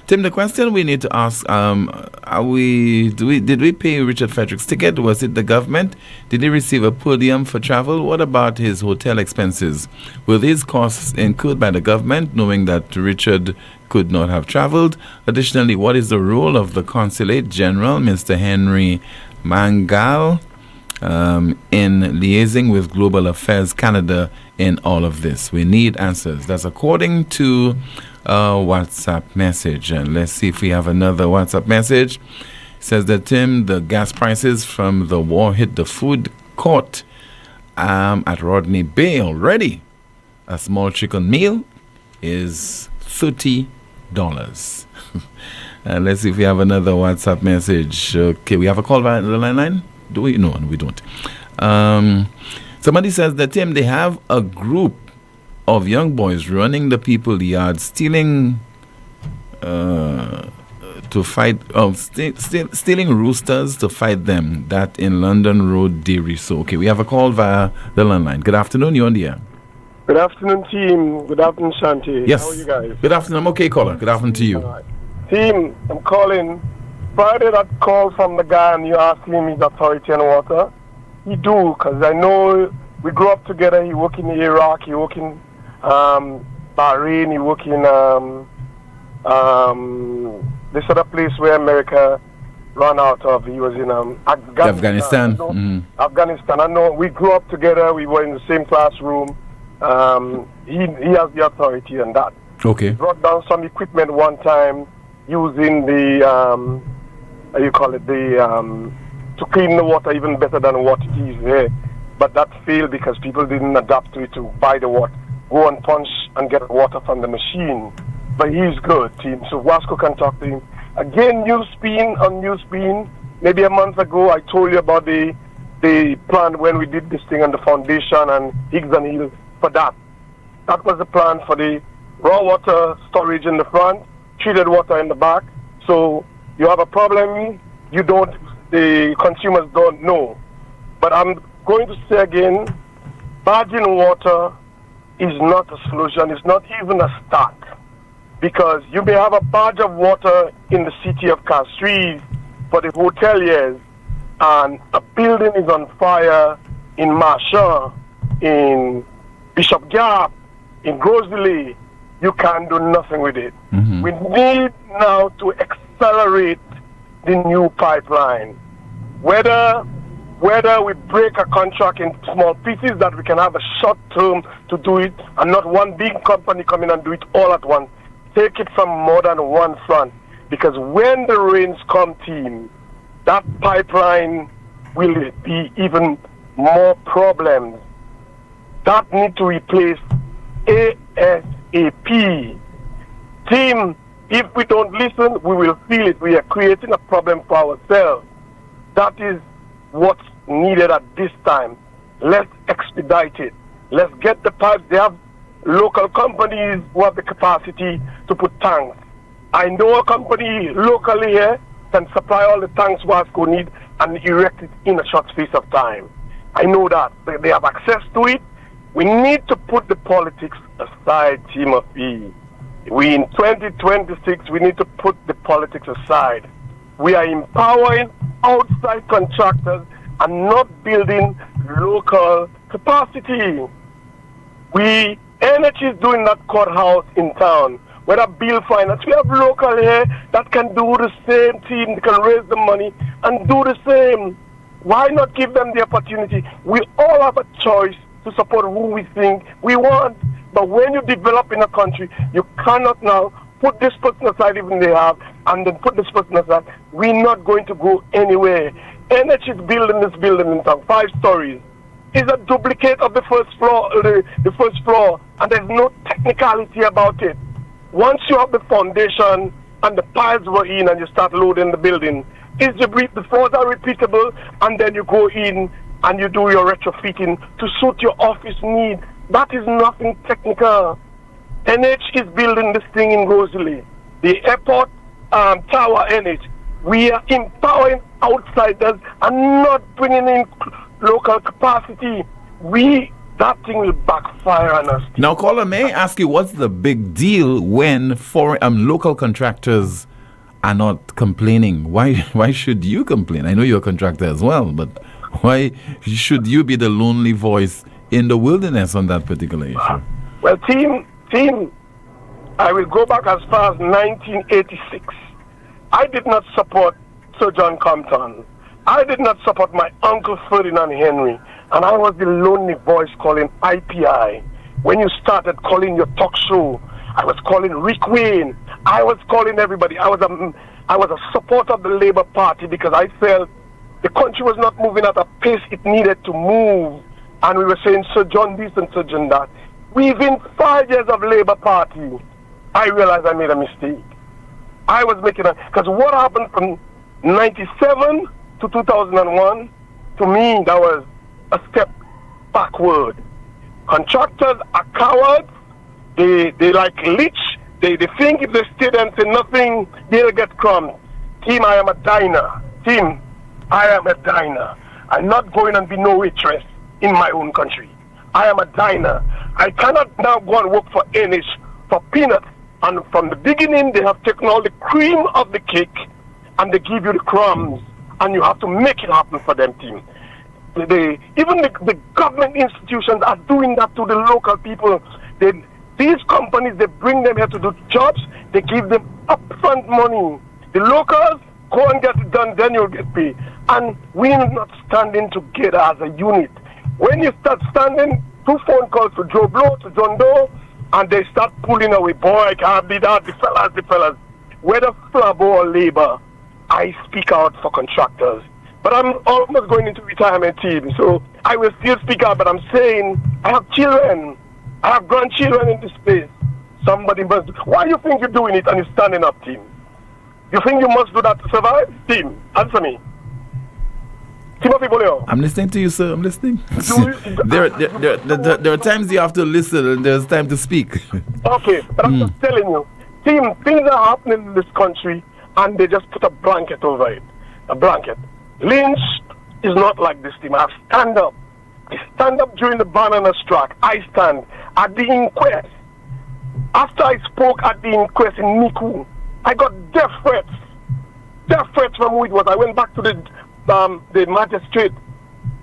Tim, the question we need to ask, did we pay Richard Frederick's ticket? Was it the government? Did he receive a per diem for travel? What about his hotel expenses? Were these costs incurred by the government, knowing that Richard could not have traveled? Additionally, what is the role of the Consulate General, Mr. Henry Mangal, in liaising with Global Affairs Canada in all of this? We need answers. That's according to WhatsApp message. And let's see if we have another WhatsApp message. It says that, Tim, the gas prices from the war hit the food court at Rodney Bay already. A small chicken meal is $30. Let's see if we have another WhatsApp message. Okay, we have a call via the line. Do we? No, we don't. Somebody says that, Tim, they have a group of young boys running the people yard, stealing to fight, stealing roosters to fight them. That in London Road, Dairy. So, okay, we have a call via the landline. Good afternoon, you're on the air. Good afternoon, team. Good afternoon, Shanti. Yes. How are you guys? Good afternoon. I'm okay, caller. Good afternoon to you. Right. Team, I'm calling. Friday, that call from the guy and you asked him his authority on water. He do, because I know we grew up together. He work in Iraq, he work in Bahrain, he work in this other place where America ran out of. He was in Afghanistan. Afghanistan. I know we grew up together. We were in the same classroom. He has the authority on that. Okay. He brought down some equipment one time using the to clean the water even better than what it is here. But that failed because people didn't adapt to it to buy the water. Go and punch and get water from the machine. But he's good, team. So Wasco can talk to him. Again, Newspin, maybe a month ago, I told you about the plan when we did this thing on the foundation and Higgs and Hill for that. That was the plan for the raw water storage in the front, treated water in the back. So you have a problem, the consumers don't know. But I'm going to say again, barging water is not a solution. It's not even a start. Because you may have a barge of water in the city of Castries for the hoteliers, and a building is on fire in Marchand, in Bishop Gap, in Grosley. You can't do nothing with it. Mm-hmm. We need now to accelerate the new pipeline. Whether we break a contract in small pieces that we can have a short term to do it and not one big company come in and do it all at once. Take it from more than one front, because when the rains come, team, that pipeline will be even more problems. That need to replace ASAP. Team, if we don't listen, we will feel it. We are creating a problem for ourselves. That is what's needed at this time. Let's expedite it. Let's get the pipes. They have local companies who have the capacity to put tanks. I know a company locally here can supply all the tanks Wasco need and erect it in a short space of time. I know that. They have access to it. We need to put the politics aside, Timothy. We in 2026, we need to put the politics aside. We are empowering outside contractors and not building local capacity. Energy is doing that courthouse in town. whether Bill Finance. We have local here that can do the same team, can raise the money and do the same. Why not give them the opportunity? We all have a choice to support who we think we want. But when you develop in a country, you cannot now put this person aside even they have, and then put this person aside. We're not going to go anywhere. NH is building this building in town, 5 stories. It's a duplicate of the first floor, the first floor, and there's no technicality about it. Once you have the foundation and the piles were in and you start loading the building, the floors are repeatable, and then you go in and you do your retrofitting to suit your office need. That is nothing technical. NH is building this thing in Rosalie. The airport tower NH. We are empowering outsiders and not bringing in local capacity. That thing will backfire on us. Now, caller, may I ask you, what's the big deal when local contractors are not complaining? Why should you complain? I know you're a contractor as well, but why should you be the lonely voice in the wilderness on that particular issue? Well, team, I will go back as far as 1986. I did not support Sir John Compton. I did not support my uncle Ferdinand Henry. And I was the lonely voice calling IPI. When you started calling your talk show, I was calling Rick Wayne. I was calling everybody. I was a supporter of the Labour Party because I felt the country was not moving at a pace it needed to move. And we were saying, Sir John this and Sir John that. Within 5 years of Labour Party, I realized I made a mistake. I was making because what happened from 97 to 2001, to me, that was a step backward. Contractors are cowards. They like leech. They think if they stay there and say nothing, they'll get crumbs. Team, I am a diner. Team, I am a diner. I'm not going and be no waitress in my own country. I am a diner. I cannot now go and work for NH for peanuts. And from the beginning, they have taken all the cream of the cake and they give you the crumbs. And you have to make it happen for them, team. Even the government institutions are doing that to the local people. These companies, they bring them here to do jobs. They give them upfront money. The locals go and get it done, then you'll get paid. And we're not standing together as a unit. When you start standing, 2 phone calls to Joe Blow, to John Doe, and they start pulling away. Boy, I can't be that. The fellas. Whether Flabo or Labour, I speak out for contractors. But I'm almost going into retirement, team, so I will still speak out, but I'm saying I have children. I have grandchildren in this place. Somebody must do. Why do you think you're doing it and you're standing up, team? You think you must do that to survive? Team, answer me. Timothy Poleon. I'm listening to you, sir. I'm listening. There are times you have to listen and there's time to speak. Okay, but I'm just telling you. Team, things are happening in this country and they just put a blanket over it. A blanket. Lynch is not like this, team. I stand up. I stand up during the banana strike. I stand at the inquest. After I spoke at the inquest in Niku, I got death threats. Death threats from who it was. I went back to the magistrate,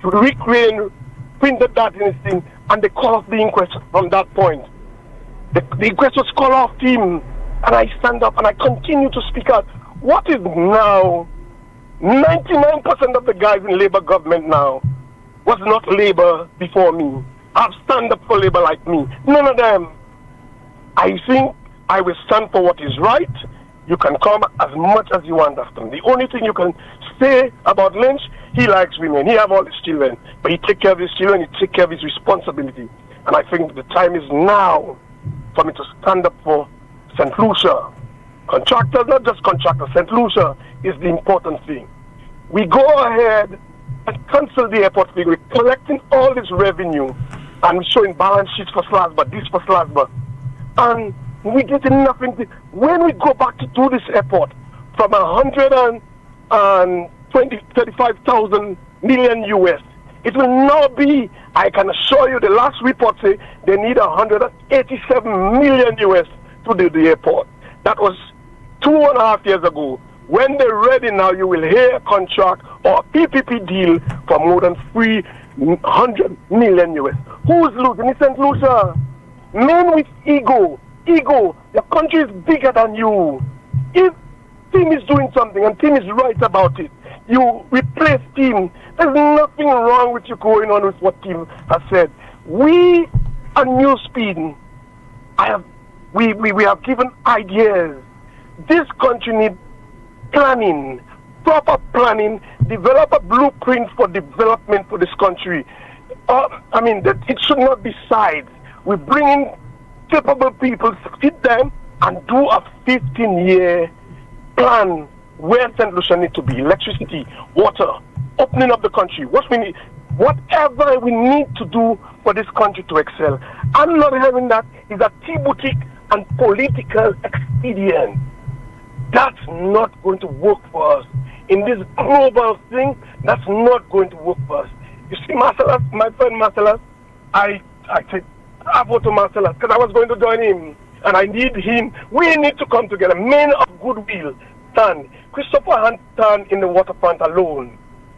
to Rick Wayne, printed that in his thing, and they called off the inquest from that point. The inquest was called off, team, and I stand up and I continue to speak out. What is now? 99% of the guys in Labour government now was not Labour before me. I've stand up for Labour like me. None of them. I think I will stand for what is right. You can come as much as you want after him. The only thing you can say about Lynch, he likes women. He have all his children. But he take care of his children. He take care of his responsibility. And I think the time is now for me to stand up for St. Lucia. Contractors, not just contractors. St. Lucia is the important thing. We go ahead and cancel the airport fee. We're collecting all this revenue and we're showing balance sheets for Slasba, this for Slasba. And we're getting nothing. When we go back to do this airport from 135,000 million US, it will now be, I can assure you, the last report say they need 187 million US to do the airport. That was 2.5 years ago. When they're ready now, you will hear a contract or a PPP deal for more than 300 million US. Who's losing? It's St. Lucia. Men with ego ego. Your country is bigger than you. If team is doing something and team is right about it, you replace team. There's nothing wrong with you going on with what team has said. We at Newspin, we have given ideas. This country needs planning, proper planning, develop a blueprint for development for this country. It should not be sides. We bring in capable people, sit them and do a 15-year plan where St. Lucia needs to be. Electricity, water, opening up the country. Whatever we need to do for this country to excel. I'm not having that. It's a tea-boutique and political expedient. That's not going to work for us. In this global thing, that's not going to work for us. You see, Marcellus, my friend Marcellus, I said, I vote to Marcellus because I was going to join him and I need him. We need to come together. Men of goodwill stand. Christopher hadn't stand in the waterfront alone,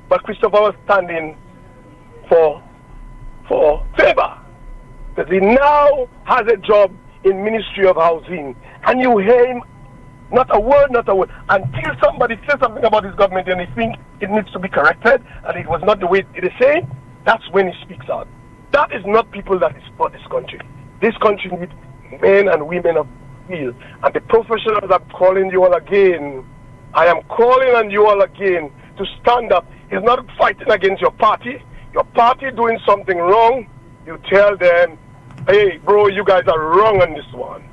but Christopher was standing for favor because he now has a job in Ministry of Housing, and you hear him not a word, until somebody says something about his government and he thinks it needs to be corrected and it was not the way it is saying, that's when he speaks out. That is not people that is for this country. This country needs men and women of skill. And the professionals, I'm calling you all again. I am calling on you all again to stand up. It's not fighting against your party. Your party doing something wrong, you tell them, hey, bro, you guys are wrong on this one.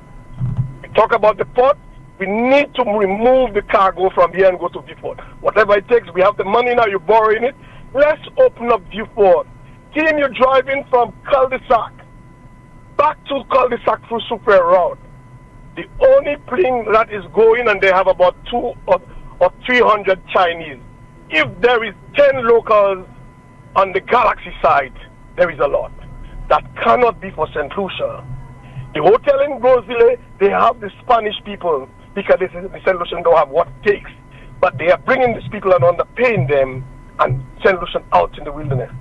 We talk about the port. We need to remove the cargo from here and go to Viewport. Whatever it takes, we have the money now, you're borrowing it. Let's open up Viewport. Team, you're driving from cul-de-sac back to cul-de-sac through Super Route. The only plane that is going, and they have about 200 or 300 Chinese. If there is 10 locals on the Galaxy side, there is a lot. That cannot be for St. Lucia. The hotel in Grosville, they have the Spanish people because the St. Lucian don't have what it takes. But they are bringing these people and underpaying them and St. Lucian out in the wilderness.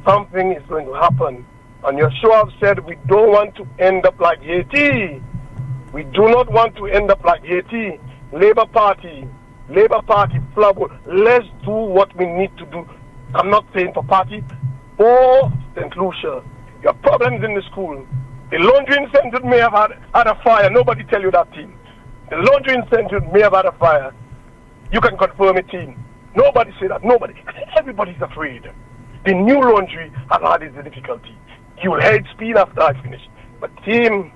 Something is going to happen. And your show have said we don't want to end up like Haiti. We do not want to end up like Haiti. Labour Party, Flabo, let's do what we need to do. I'm not saying for party, for St. Lucia. Your problems in the school. The laundry incentive may have had a fire. Nobody tell you that, team. The laundry incentive may have had a fire. You can confirm it, team. Nobody say that. Nobody. Everybody's afraid. The new laundry has had its difficulty. You will head speed after I finish. But team,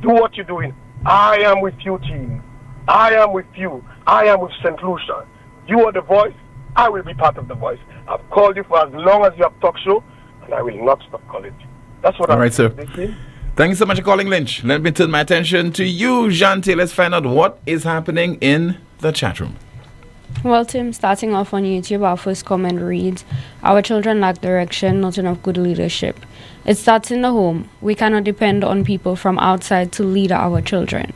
do what you're doing. I am with you, team. I am with you. I am with St. Lucia. You are the voice. I will be part of the voice. I've called you for as long as you have talk show, and I will not stop calling you. That's what All I'm right, sir. thinking. Thank you so much for calling, Lynch. Let me turn my attention to you, Jante. Let's find out what is happening in the chat room. Well, Tim, starting off on YouTube, our first comment reads, our children lack direction, not enough good leadership. It starts in the home. We cannot depend on people from outside to lead our children.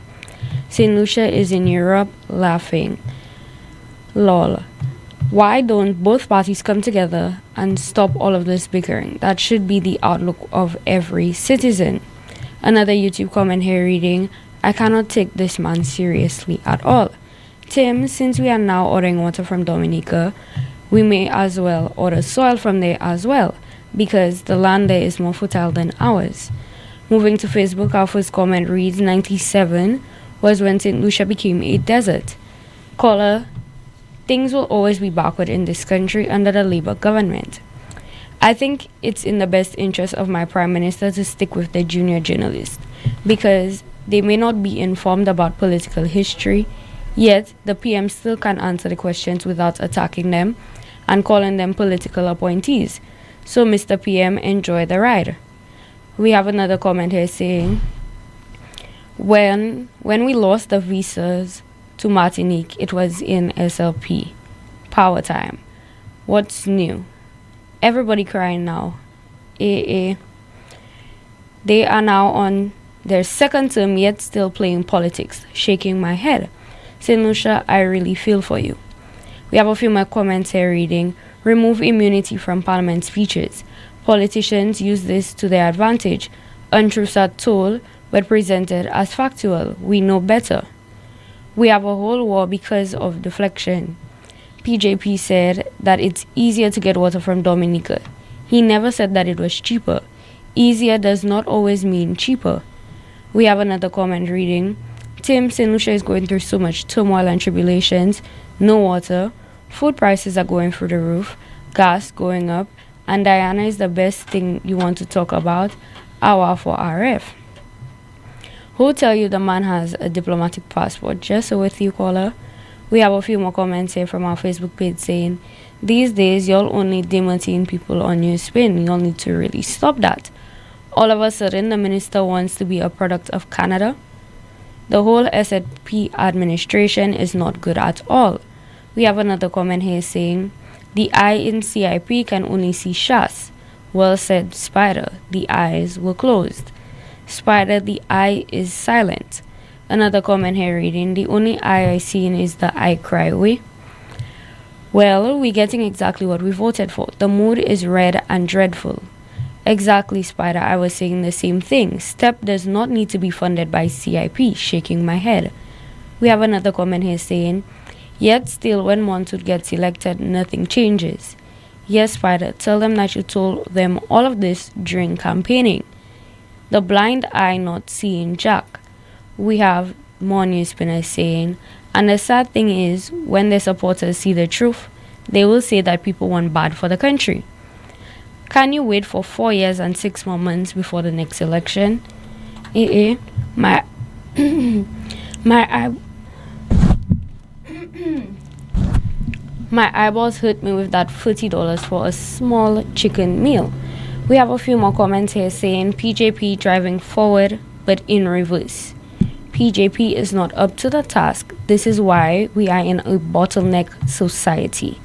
St. Lucia is in Europe, laughing. Lol. Why don't both parties come together and stop all of this bickering? That should be the outlook of every citizen. Another YouTube comment here reading, I cannot take this man seriously at all. Tim, since we are now ordering water from Dominica, we may as well order soil from there as well, because the land there is more fertile than ours. Moving to Facebook, our first comment reads, 97 was when St. Lucia became a desert. Caller, things will always be backward in this country under the Labour government. I think it's in the best interest of my Prime Minister to stick with the junior journalists, because they may not be informed about political history, yet the PM still can't answer the questions without attacking them and calling them political appointees. So Mr. PM, enjoy the ride. We have another comment here saying, when we lost the visas to Martinique, it was in SLP. Power time. What's new? Everybody crying now. AA. They are now on their second term, yet still playing politics. Shaking my head. St. Lucia, I really feel for you. We have a few more comments here reading, remove immunity from Parliament speeches. Politicians use this to their advantage. Untruths are told but presented as factual. We know better. We have a whole war because of deflection. PJP said that it's easier to get water from Dominica. He never said that it was cheaper. Easier does not always mean cheaper. We have another comment reading. Tim, St. Lucia is going through so much turmoil and tribulations. No water. Food prices are going through the roof. Gas going up. And Diana is the best thing you want to talk about. Hour for RF. Who'll tell you the man has a diplomatic passport? Just so with you, caller. We have a few more comments here from our Facebook page saying, these days, y'all only demoting people on Newspin. Y'all need to really stop that. All of a sudden, the minister wants to be a product of Canada. The whole SZP administration is not good at all. We have another comment here saying, the eye in CIP can only see Shas. Well said, Spider. The eyes were closed. Spider, the eye is silent. Another comment here reading, the only eye I seen is the I cry way. Well, we're getting exactly what we voted for. The mood is red and dreadful. Exactly, Spider. I was saying the same thing. STEP does not need to be funded by CIP. Shaking my head. We have another comment here saying, yet still when Montour gets elected, nothing changes. Yes, Spider. Tell them that you told them all of this during campaigning. The blind eye not seeing Jack. We have more news spinners saying, and the sad thing is, when their supporters see the truth, they will say that people want bad for the country. Can you wait for 4 years and 6 more months before the next election? My eyeballs hurt me with that $40 for a small chicken meal. We have a few more comments here saying PJP driving forward but in reverse. PJP is not up to the task. This is why we are in a bottleneck society.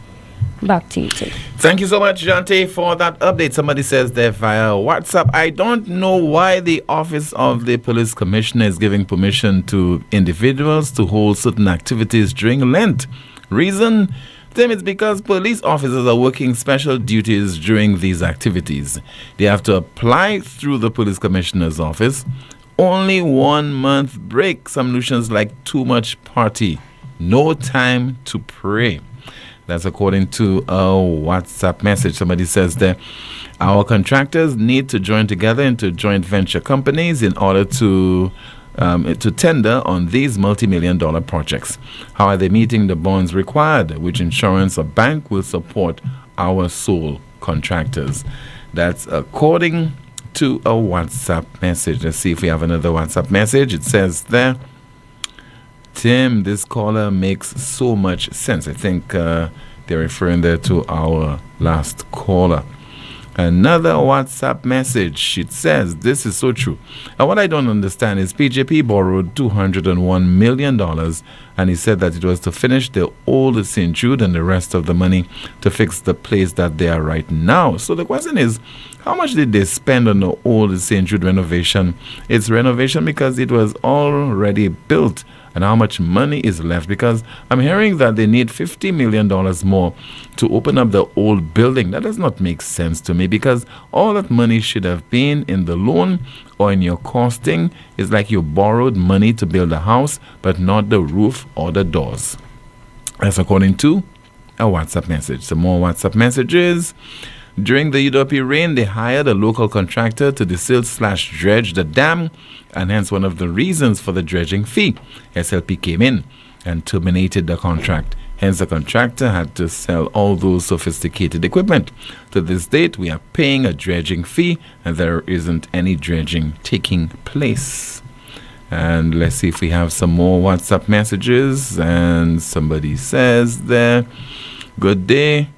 Back to you, Tim. Thank you so much, Jante, for that update. Somebody says there via WhatsApp, I don't know why the Office of the Police Commissioner is giving permission to individuals to hold certain activities during Lent. Reason? Tim, it's because police officers are working special duties during these activities. They have to apply through the Police Commissioner's office. Only 1 month break. Some notions like too much party. No time to pray. That's according to a WhatsApp message. Somebody says there, our contractors need to join together into joint venture companies in order to tender on these multi-million-dollar projects. How are they meeting the bonds required? Which insurance or bank will support our sole contractors? That's according to a WhatsApp message. Let's see if we have another WhatsApp message. It says there, Tim, this caller makes so much sense. I think they're referring there to our last caller. Another WhatsApp message. It says, this is so true. And what I don't understand is PJP borrowed $201 million, and he said that it was to finish the old St. Jude and the rest of the money to fix the place that they are right now. So the question is, how much did they spend on the old St. Jude renovation? It's renovation because it was already built. And how much money is left? Because I'm hearing that they need $50 million more to open up the old building. That does not make sense to me, because all that money should have been in the loan or in your costing. It's like you borrowed money to build a house, but not the roof or the doors. That's according to a WhatsApp message. Some more WhatsApp messages. During the UWP rain, they hired a local contractor to desill/dredge the dam, and hence one of the reasons for the dredging fee. SLP came in and terminated the contract. Hence, the contractor had to sell all those sophisticated equipment. To this date, we are paying a dredging fee, and there isn't any dredging taking place. And let's see if we have some more WhatsApp messages. And somebody says there, good day.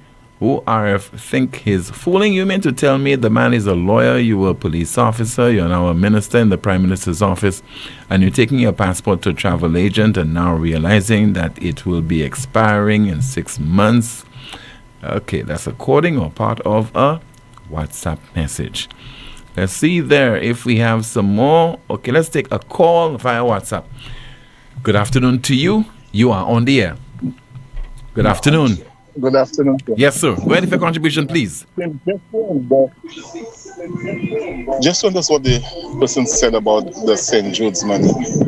ORF think he's fooling you. Mean to tell me the man is a lawyer, you were a police officer, you're now a minister in the Prime Minister's office, and you're taking your passport to a travel agent and now realizing that it will be expiring in 6 months. Okay, that's according or part of a WhatsApp message. Let's see there if we have some more. Okay, let's take a call via WhatsApp. Good afternoon to you. You are on the air. Good afternoon. Good afternoon, sir. Yes, sir. Go ahead with your contribution, please. Just to understand what the person said about the St. Jude's money.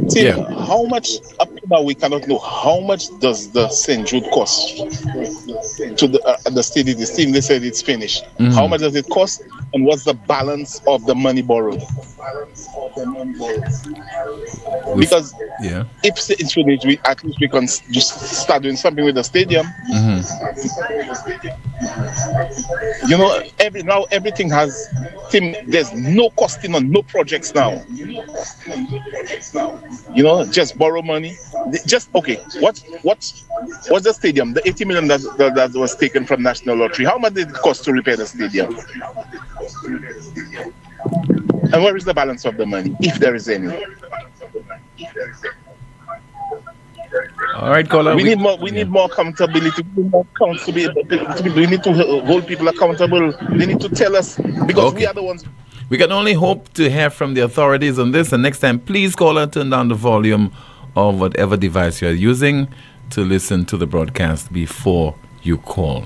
See, how much, up to now, we cannot know how much does the St. Jude cost to the stadium. The team, they said it's finished. Mhm. How much does it cost, and what's the balance of the money borrowed? Because if it's finished, at least we can just start doing something with the stadium. You know, everything has. There's no costing on no projects now. You know, just borrow money. Just okay. What's the stadium? The 80 million that was taken from National Lottery. How much did it cost to repair the stadium? And where is the balance of the money, if there is any? All right, caller. We need more accountability. We need more accountability. We need to hold people accountable. They need to tell us, because we are the ones. We can only hope to hear from the authorities on this. And next time, please call and turn down the volume of whatever device you're using to listen to the broadcast before you call.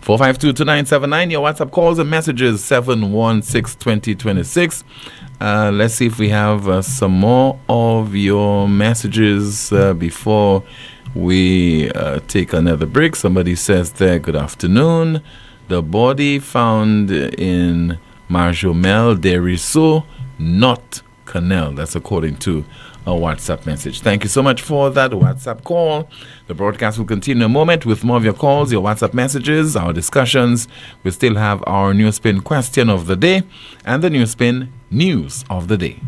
452-2979. Your WhatsApp calls and messages 716-2026. Let's see if we have some more of your messages before we take another break. Somebody says there, good afternoon. The body found in Marjomel, Deriso, not Canal. That's according to a WhatsApp message. Thank you so much for that WhatsApp call. The broadcast will continue in a moment with more of your calls, your WhatsApp messages, our discussions. We still have our Newspin question of the day and the Newspin news of the day.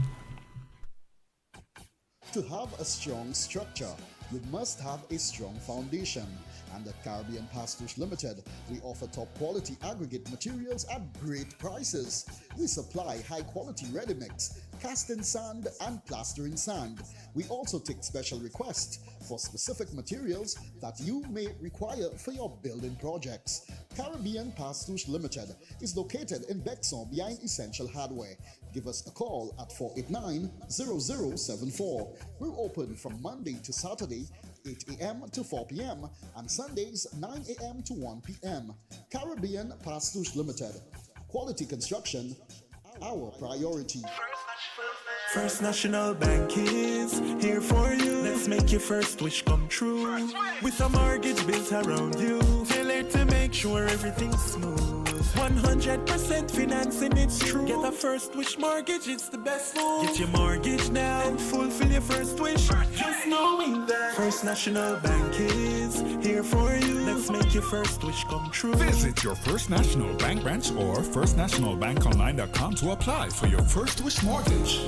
To have a strong structure, you must have a strong foundation. And at Caribbean Pastors Limited, we offer top quality aggregate materials at great prices. We supply high quality ready mix, cast in sand and plaster in sand. We also take special requests for specific materials that you may require for your building projects. Caribbean Pastors Limited is located in Bexon behind Essential Hardware. Give us a call at 489-0074. We're open from Monday to Saturday, 8 a.m. to 4 p.m. and Sundays 9 a.m. to 1 p.m. Caribbean Pastors Limited. Quality construction, our priority. First National Bank is here for you. Let's make your first wish come true. With a mortgage built around you, tailored to make sure everything's smooth. 100% financing, it's true. Get a first wish mortgage, it's the best move. Get your mortgage now and fulfill your first wish. Just knowing that First National Bank is here for you. Let's make your first wish come true. Visit your First National Bank branch or firstnationalbankonline.com to apply for your first wish mortgage.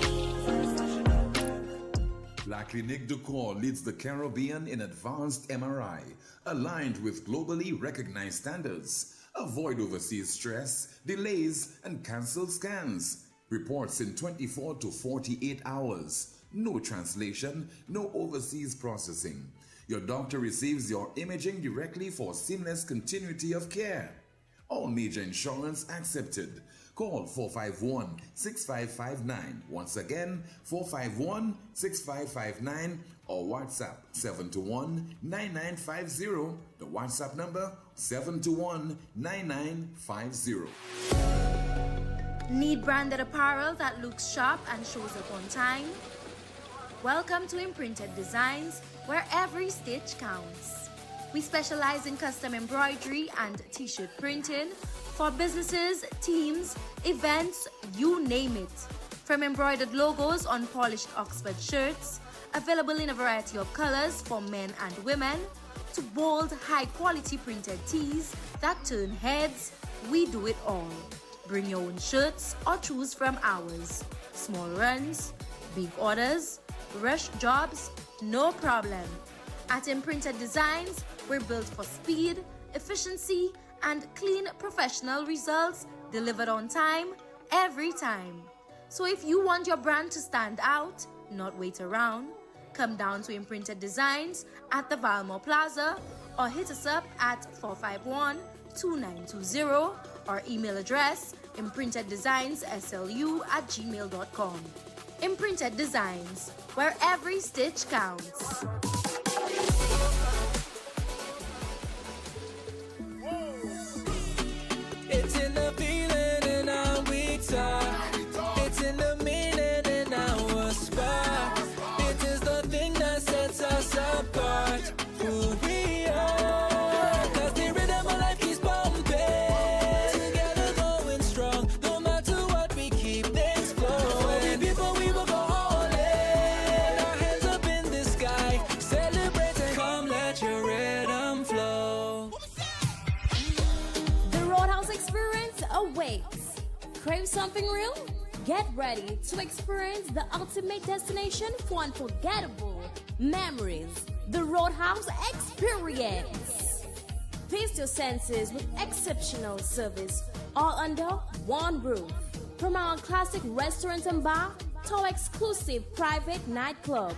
La Clinique de Corps leads the Caribbean in advanced MRI, aligned with globally recognized standards. Avoid overseas stress, delays, and cancelled scans. Reports in 24 to 48 hours. No translation, no overseas processing. Your doctor receives your imaging directly for seamless continuity of care. All major insurance accepted. Call 451-6559. Once again, 451-6559 or WhatsApp 721-9950. The WhatsApp number 721-9950. Need branded apparel that looks sharp and shows up on time? Welcome to Imprinted Designs, where every stitch counts. We specialize in custom embroidery and t-shirt printing for businesses, teams, events, you name it. From embroidered logos on polished Oxford shirts, available in a variety of colors for men and women, to bold, high-quality printed tees that turn heads, we do it all. Bring your own shirts or choose from ours. Small runs, big orders, rush jobs, no problem. At Imprinted Designs, we're built for speed, efficiency, and clean professional results delivered on time, every time. So if you want your brand to stand out, not wait around, come down to Imprinted Designs at the Valmore Plaza or hit us up at 451-2920 or email address imprinteddesignsSLU@gmail.com. Imprinted Designs, where every stitch counts. something real? Get ready to experience the ultimate destination for unforgettable memories. The Roadhouse Experience. Feast your senses with exceptional service, all under one roof. From our classic restaurant and bar to our exclusive private nightclub.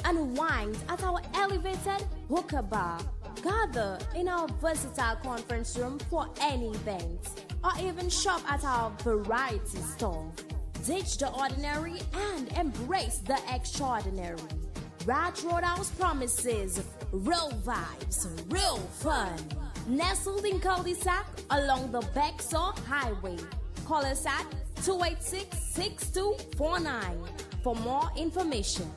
Unwind at our elevated hookah bar. Gather in our versatile conference room for any event. Or even shop at our variety store. Ditch the ordinary and embrace the extraordinary. Raj Roadhouse promises real vibes, real fun. Nestled in cul-de-sac along the Bexar Highway. Call us at 286-6249 for more information.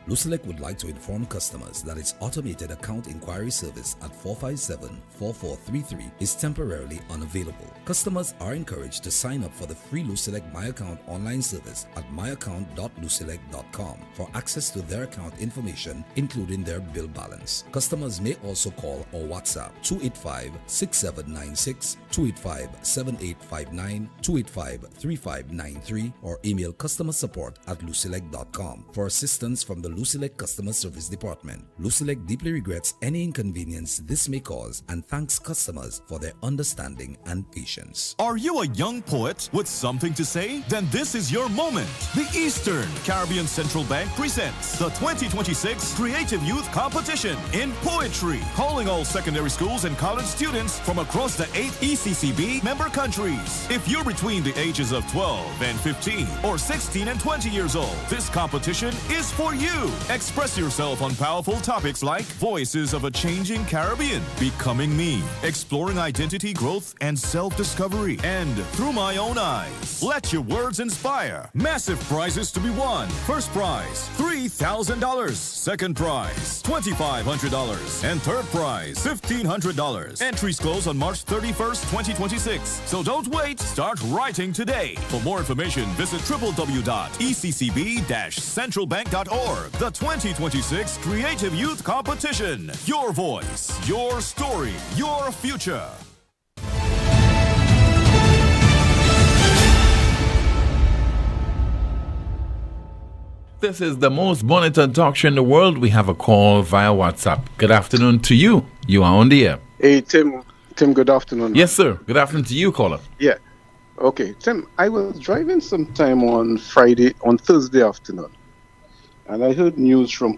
Lucelec would like to inform customers that its automated account inquiry service at 457-4433 is temporarily unavailable. Customers are encouraged to sign up for the free Lucelec My Account online service at myaccount.lucelec.com for access to their account information, including their bill balance. Customers may also call or WhatsApp 285-6796, 285-7859, 285-3593, or email customersupport@lucelec.com for assistance from the Lucelec Customer Service Department. Lucelec deeply regrets any inconvenience this may cause and thanks customers for their understanding and patience. Are you a young poet with something to say? Then this is your moment. The Eastern Caribbean Central Bank presents the 2026 Creative Youth Competition in Poetry, calling all secondary schools and college students from across the 8 ECCB member countries. If you're between the ages of 12 and 15 or 16 and 20 years old, this competition is for you. Express yourself on powerful topics like Voices of a Changing Caribbean, Becoming Me, Exploring Identity Growth and Self-Discovery, and Through My Own Eyes. Let your words inspire. Massive prizes to be won. First prize, $3,000. Second prize, $2,500. And third prize, $1,500. Entries close on March 31st, 2026. So don't wait. Start writing today. For more information, visit www.eccb-centralbank.org. The 2026 Creative Youth Competition. Your voice, your story, your future. This is the most monitored talk show in the world. We have a call via WhatsApp. Good afternoon to you. You are on the air. Hey, Tim, good afternoon. Yes, sir. Good afternoon to you, caller. Yeah. Okay, Tim, I was driving sometime on Thursday afternoon. And I heard news from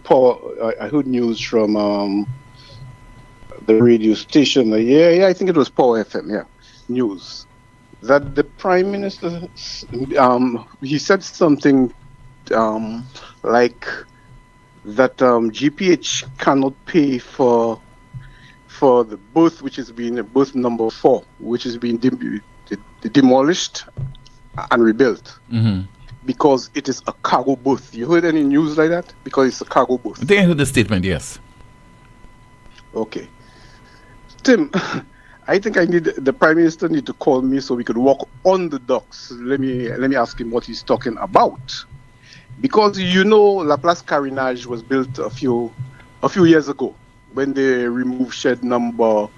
the radio station. I think it was Power FM. Yeah, news that the Prime Minister he said something like that GPH cannot pay for the booth, which is being booth number 4, which is being demolished and rebuilt. Mm-hmm. Because it is a cargo booth. You heard any news like that? Because it's a cargo booth. I think I heard the statement, yes. Okay. Tim, I think the Prime Minister need to call me so we could walk on the docks. Let me ask him what he's talking about. Because Laplace Carrinage was built a few years ago when they removed shed number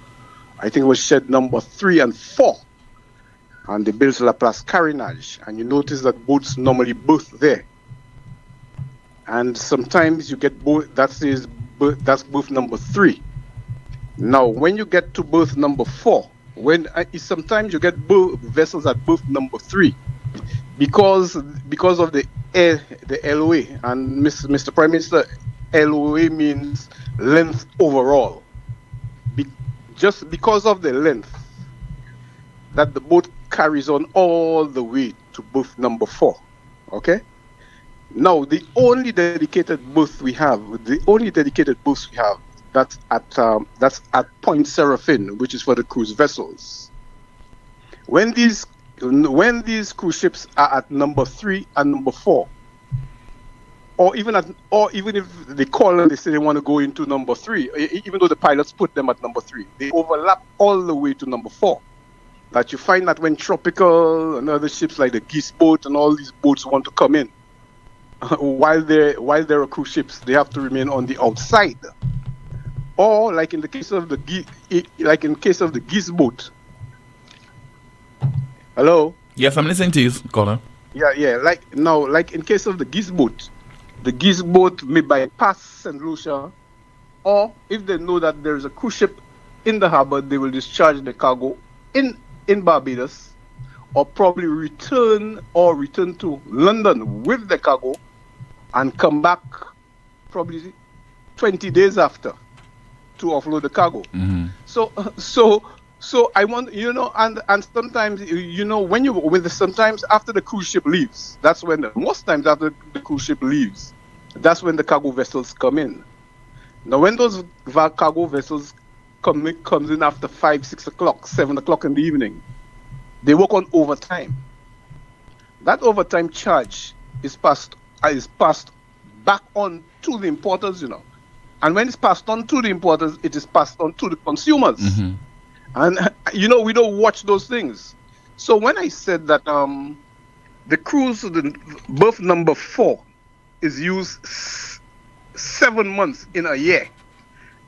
3 and 4. And they built Laplace Carrinage, and you notice that boats normally berth there. And sometimes you get that's berth number 3. Now, when you get to berth number 4, sometimes you get vessels at berth number 3, because of the LOA, and Mr. Prime Minister, LOA means length overall. Just because of the length that the boat carries on all the way to berth number 4. Okay? Now, the only dedicated berth we have, that's at Point Seraphin, which is for the cruise vessels. When these cruise ships are at number 3 and number 4, or even if they call and they say they want to go into number 3, even though the pilots put them at number 3, they overlap all the way to number 4. That you find that when Tropical and other ships like the Geese boat and all these boats want to come in, while there are cruise ships, they have to remain on the outside. Or like in the case of the Geese boat. Hello? Yes, I'm listening to you, caller. Yeah. Like in case of the geese boat may bypass St. Lucia, or if they know that there is a cruise ship in the harbor, they will discharge the cargo in Barbados, or probably return to London with the cargo and come back probably 20 days after to offload the cargo. So I want, and sometimes, sometimes after the cruise ship leaves, most times after the cruise ship leaves, that's when the cargo vessels come in. Now, when those cargo vessels comes in after 5, 6 o'clock, 7 o'clock in the evening, they work on overtime. That overtime charge is passed back on to the importers, And when it's passed on to the importers, it is passed on to the consumers. And, we don't watch those things. So when I said that the cruise, the berth number 4 is used 7 months in a year,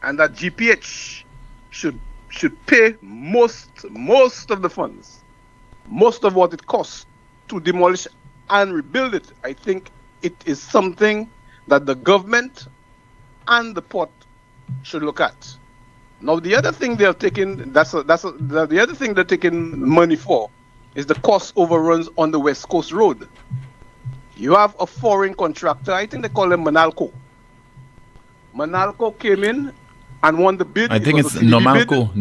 and that GPH should pay most of the funds, most of what it costs to demolish and rebuild it, I think it is something that the government and the port should look at. Now, the other thing they're taking, the other thing they're taking money for is the cost overruns on the West Coast Road. You have a foreign contractor, I think they call him Manalco. Manalco came in and won the bid. I think it's Nomalco,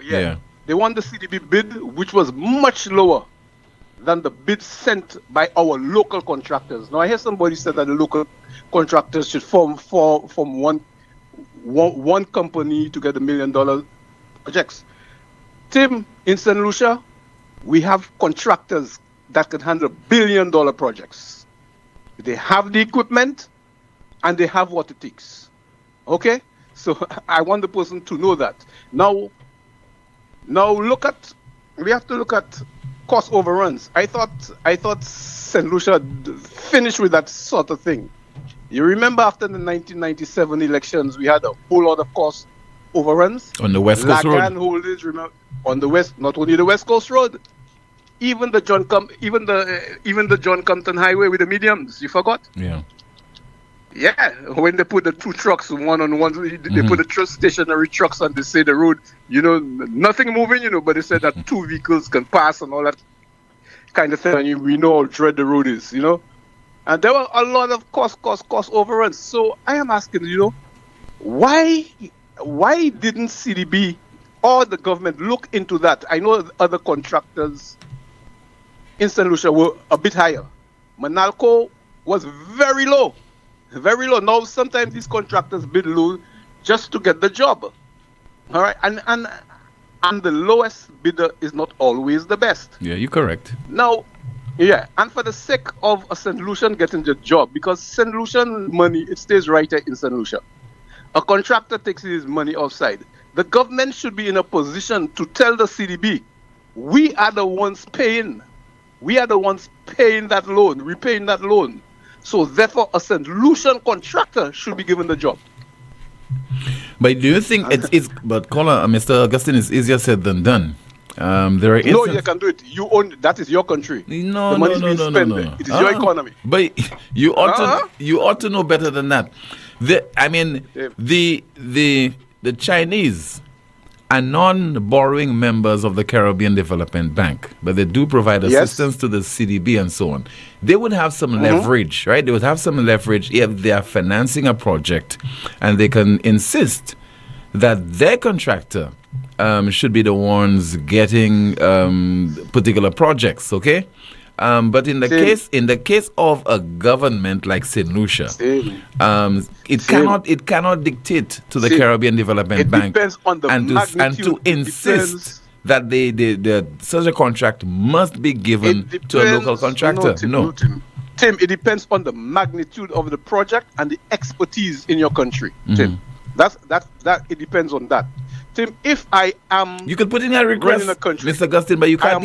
yeah. They won the CDB bid, which was much lower than the bid sent by our local contractors. Now, I hear somebody said that the local contractors should form one company to get $1 million projects. Tim, in St. Lucia, we have contractors that can handle $1 billion projects. They have the equipment and they have what it takes. Okay? So I want the person to know that. Now we have to look at cost overruns. I thought St. Lucia finished with that sort of thing. You remember after the 1997 elections, we had a whole lot of cost overruns on the West Coast Road. Holdings, remember, on the West, not only the West Coast Road, even the John Compton Highway with the mediums. You forgot? Yeah. Yeah, when they put the 2 trucks one on one, they put the stationary trucks on. They say the road, nothing moving, but they said that 2 vehicles can pass and all that kind of thing. And we know how dread the road is, And there were a lot of cost overruns. So I am asking, why didn't CDB or the government look into that? I know the other contractors in St. Lucia were a bit higher. Manalco was very low. Very low. Now, sometimes these contractors bid low just to get the job. All right. And the lowest bidder is not always the best. Yeah, you're correct. Now, yeah, and for the sake of a St. Lucian getting the job, because St. Lucian money, it stays right there in St. Lucia. A contractor takes his money outside. The government should be in a position to tell the CDB, we are the ones paying. We are the ones paying that loan, repaying that loan. So therefore, a St. Lucian contractor should be given the job. But do you think it's but caller, Mr. Augustine, is easier said than done? There are no, you can do it. You own that is your country. No. It is your economy. But you ought to know better than that. The Chinese are non-borrowing members of the Caribbean Development Bank, but they do provide assistance to the CDB and so on. They would have some leverage, right? They would have some leverage if they are financing a project, and they can insist that their contractor should be the ones getting particular projects, okay? But in the case of a government like St. Lucia, it cannot dictate to the Caribbean Development Bank and to insist that such a contract must be given to a local contractor. Tim, it depends on the magnitude of the project and the expertise in your country. Tim, that it depends on that. Tim, if I am, you can put in a request, Mr. Augustine, but you can't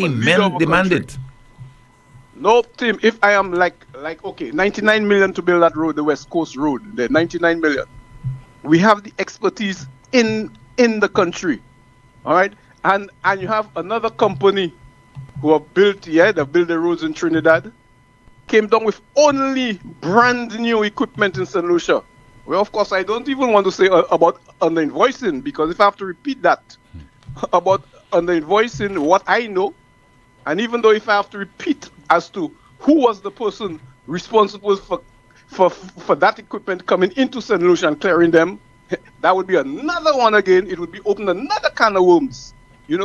demand it. No, Tim, if I am like okay, 99 million to build that road, the West Coast Road, the 99 million. We have the expertise in the country. All right? And you have another company who have built, they've built the roads in Trinidad, came down with only brand new equipment in St. Lucia. Well, of course, I don't even want to say about under-invoicing, because if I have to repeat that about under-invoicing, what I know, and even though if I have to repeat as to who was the person responsible for that equipment coming into St. Lucia and clearing them, that would be another one again. It would be open another can of worms.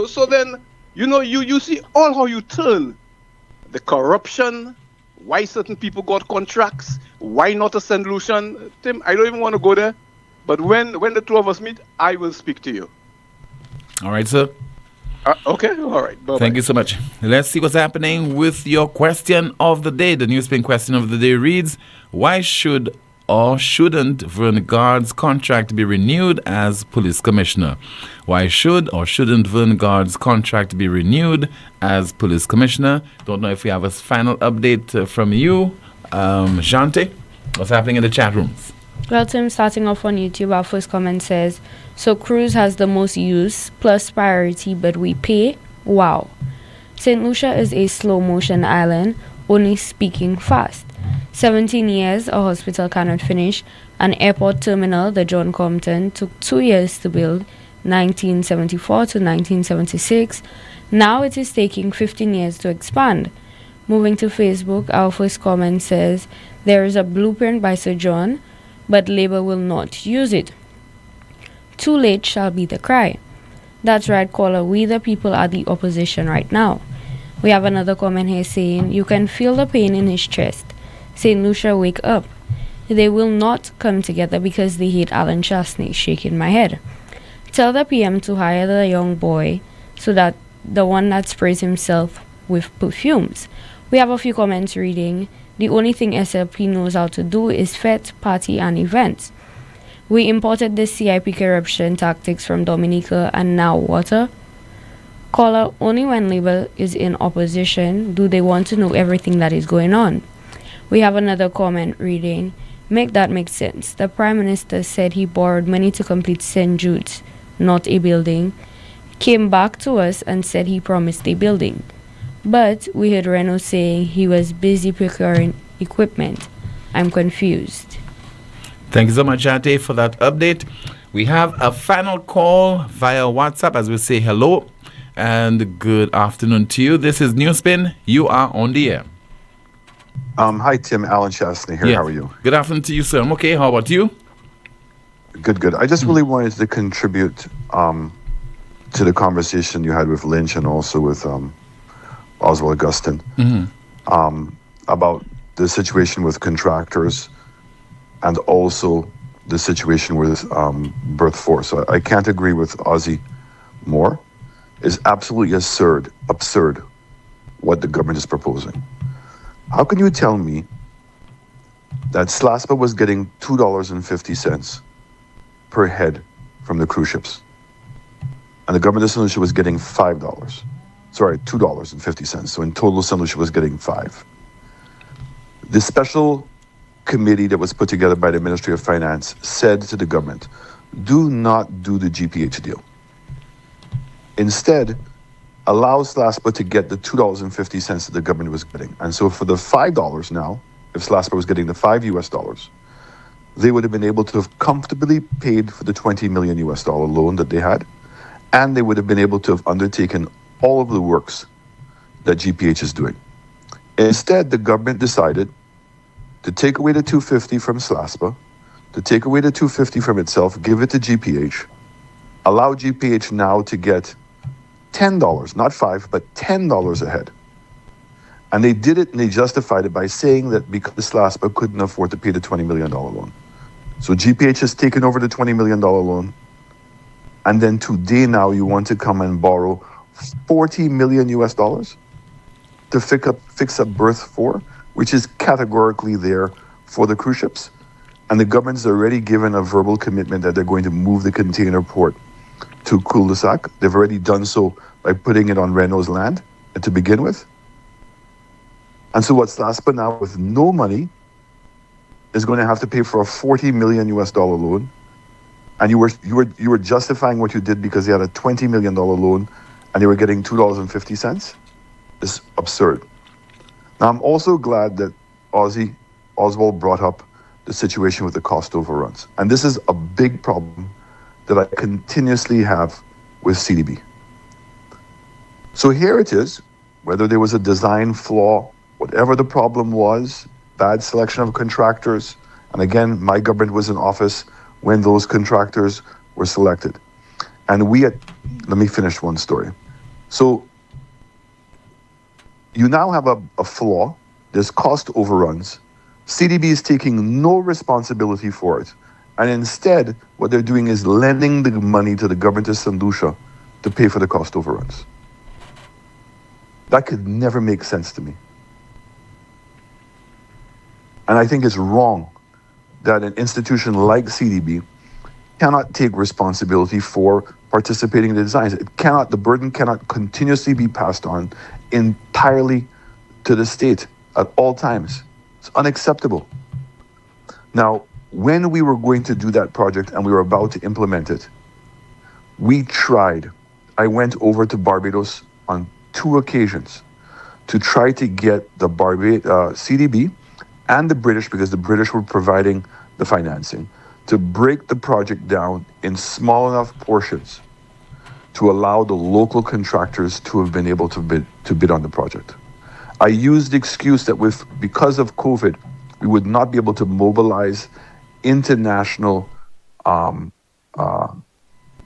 So then, you see all how you turn. The corruption, why certain people got contracts, why not a St. Lucian. Tim, I don't even want to go there. But when the two of us meet, I will speak to you. All right, sir. Okay, all right. Bye-bye. Thank you so much. Let's see what's happening with your question of the day. The Newspin question of the day reads, why should or shouldn't Vern Guard's contract be renewed as police commissioner? Why should or shouldn't Vern Guard's contract be renewed as police commissioner? Don't know if we have a final update from you. Jante, what's happening in the chat rooms? Well, Tim, starting off on YouTube, our first comment says, so Cruz has the most use plus priority, but we pay? Wow. St. Lucia is a slow motion island, only speaking fast. 17 years, a hospital cannot finish. An airport terminal, the John Compton, took 2 years to build, 1974 to 1976. Now it is taking 15 years to expand. Moving to Facebook, our first comment says, there is a blueprint by Sir John, but Labour will not use it. Too late shall be the cry. That's right, caller. We the people are the opposition right now. We have another comment here saying, you can feel the pain in his chest. St. Lucia, wake up. They will not come together because they hate Alan Chastney. Shaking my head. Tell the PM to hire the young boy so that the one that sprays himself with perfumes. We have a few comments reading. The only thing SLP knows how to do is fete, party, and events. We imported the CIP corruption tactics from Dominica and now water. Caller, only when Labour is in opposition do they want to know everything that is going on. We have another comment reading. Make that make sense. The Prime Minister said he borrowed money to complete St. Jude's, not a building. Came back to us and said he promised a building. But we heard Renault saying he was busy procuring equipment. I'm confused. Thank you so much, Jante, for that update. We have a final call via WhatsApp as we say hello and good afternoon to you. This is Newspin. You are on the air. Hi, Tim. Alan Chastney here. Yeah. How are you? Good afternoon to you, sir. I'm okay. How about you? Good. I just really wanted to contribute to the conversation you had with Lynch and also with Oswald Augustine about the situation with contractors and also the situation with birth force. So I can't agree with Ozzy more. It's absolutely absurd what the government is proposing. How can you tell me that SLASPA was getting $2.50 per head from the cruise ships, and the government of St. Lucia was getting $2.50. So in total, St. Lucia was getting $5. The special committee that was put together by the Ministry of Finance said to the government, do not do the GPH deal. Instead, allow SLASPA to get the $2.50 that the government was getting. And so for the $5 now, if SLASPA was getting the $5, they would have been able to have comfortably paid for the $20 million loan that they had, and they would have been able to have undertaken all of the works that GPH is doing. Instead, the government decided to take away the $250 from SLASPA, to take away the $250 from itself, give it to GPH, allow GPH now to get $10, not $5, but $10 a head. And they did it and they justified it by saying that because SLASPA couldn't afford to pay the $20 million loan. So GPH has taken over the $20 million loan. And then today now you want to come and borrow $40 million to fix up berth 4, which is categorically there for the cruise ships. And the government's already given a verbal commitment that they're going to move the container port to cul-de-sac. They've already done so by putting it on Renault's land to begin with. And so what's SLASPA now with no money is going to have to pay for a $40 million loan. And you were justifying what you did because they had a $20 million loan and they were getting $2.50. is absurd. Now, I'm also glad that Oswald brought up the situation with the cost overruns. And this is a big problem that I continuously have with CDB. So here it is, whether there was a design flaw, whatever the problem was, bad selection of contractors, and again, my government was in office when those contractors were selected. And let me finish one story. So you now have a flaw, there's cost overruns. CDB is taking no responsibility for it. And instead, what they're doing is lending the money to the government of St. Lucia to pay for the cost overruns. That could never make sense to me. And I think it's wrong that an institution like CDB cannot take responsibility for participating in the designs. The burden cannot continuously be passed on entirely to the state at all times. It's unacceptable. Now, when we were going to do that project and we were about to implement it, we tried. I went over to Barbados on 2 occasions to try to get the CDB and the British, because the British were providing the financing, to break the project down in small enough portions to allow the local contractors to have been able to bid on the project. I used the excuse that because of COVID, we would not be able to mobilize international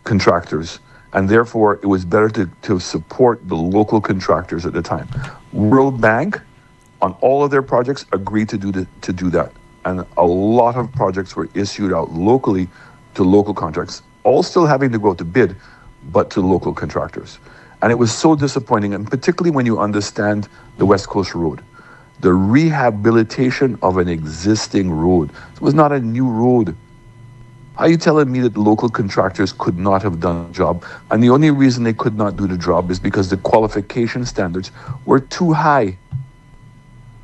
contractors, and therefore it was better to support the local contractors at the time. World Bank, on all of their projects, agreed to do that. And a lot of projects were issued out locally to local contracts, all still having to go out to bid, but to local contractors. And it was so disappointing, and particularly when you understand the West Coast Road. The rehabilitation of an existing road. It was not a new road. How are you telling me that local contractors could not have done the job? And the only reason they could not do the job is because the qualification standards were too high.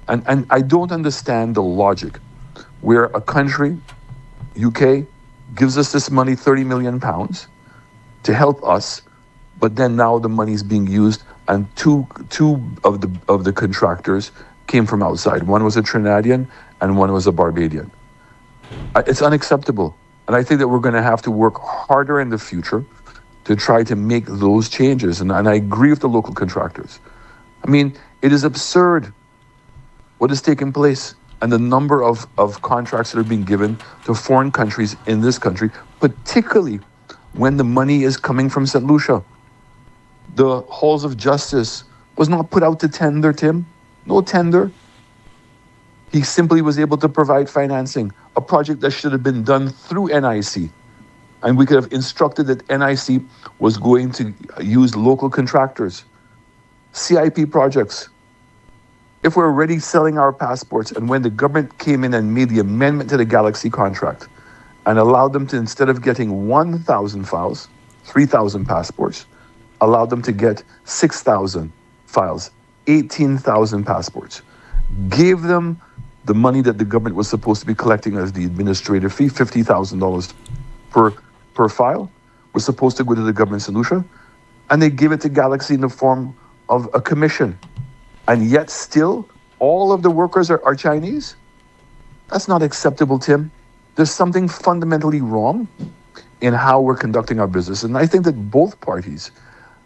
And I don't understand the logic where a country, UK, gives us this money, £30 million, to help us, but then now the money is being used, and two of the contractors came from outside. One was a Trinidadian and one was a Barbadian. It's unacceptable. And I think that we're going to have to work harder in the future to try to make those changes. And I agree with the local contractors. I mean, it is absurd what is taking place and the number of contracts that are being given to foreign countries in this country, particularly when the money is coming from St. Lucia. The halls of justice was not put out to tender, Tim. No tender. He simply was able to provide financing, a project that should have been done through NIC. And we could have instructed that NIC was going to use local contractors. CIP projects. If we're already selling our passports, and when the government came in and made the amendment to the Galaxy contract and allowed them to, instead of getting 1,000 files, 3,000 passports, allowed them to get 6,000 files, 18,000 passports, gave them the money that the government was supposed to be collecting as the administrative fee, $50,000 per file, was supposed to go to the government in St. Lucia, and they gave it to Galaxy in the form of a commission. And yet still, all of the workers are Chinese? That's not acceptable, Tim. There's something fundamentally wrong in how we're conducting our business. And I think that both parties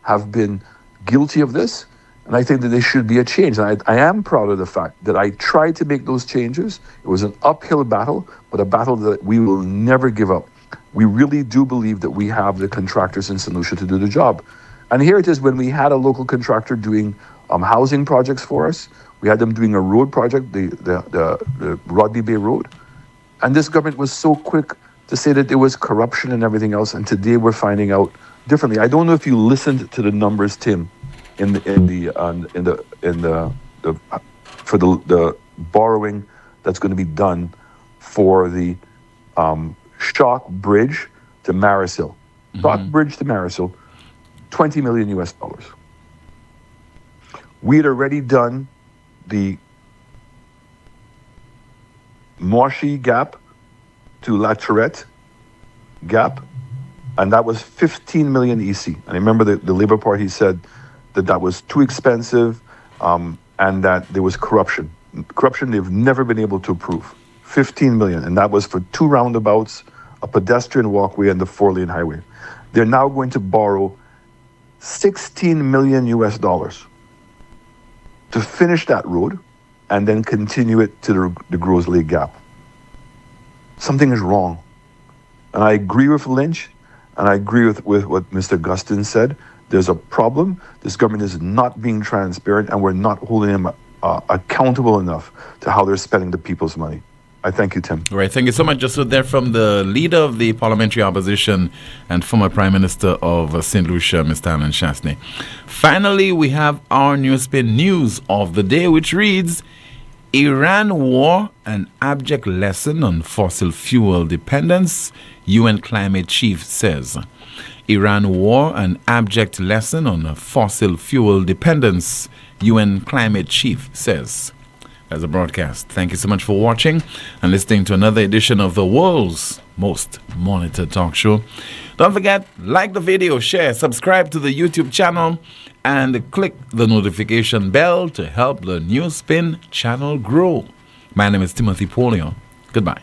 have been guilty of this. And I think that there should be a change. And I am proud of the fact that I tried to make those changes. It was an uphill battle, but a battle that we will never give up. We really do believe that we have the contractors in St. Lucia to do the job. And here it is, when we had a local contractor doing housing projects for us. We had them doing a road project, the Rodney Bay Road. And this government was so quick to say that there was corruption and everything else. And today we're finding out differently. I don't know if you listened to the numbers, Tim, for the borrowing that's going to be done for the Shock Bridge to Marishill. Shock Bridge to Marishill, $20 million US. We had already done the Marshy Gap to La Tourette Gap, and that was 15 million EC. And I remember the Labour Party said that was too expensive and that there was corruption. Corruption they've never been able to prove. 15 million, and that was for 2 roundabouts, a pedestrian walkway, and the 4-lane highway. They're now going to borrow $16 million to finish that road and then continue it to the Groves Lake Gap. Something is wrong. And I agree with Lynch, and I agree with what Mr. Gustin said. There's a problem. This government is not being transparent, and we're not holding them accountable enough to how they're spending the people's money. I thank you, Tim. All right, thank you so much. Just so there from the leader of the parliamentary opposition and former Prime Minister of St. Lucia, Mr. Alan Chastney. Finally, we have our Newspin news of the day, which reads, Iran war, an abject lesson on fossil fuel dependence, UN climate chief says. Iran war, an abject lesson on fossil fuel dependence, UN climate chief says. As a broadcast. Thank you so much for watching and listening to another edition of the world's most monitored talk show. Don't forget, like the video, share, subscribe to the YouTube channel, and click the notification bell to help the Newspin channel grow. My name is Timothy Poleon. Goodbye.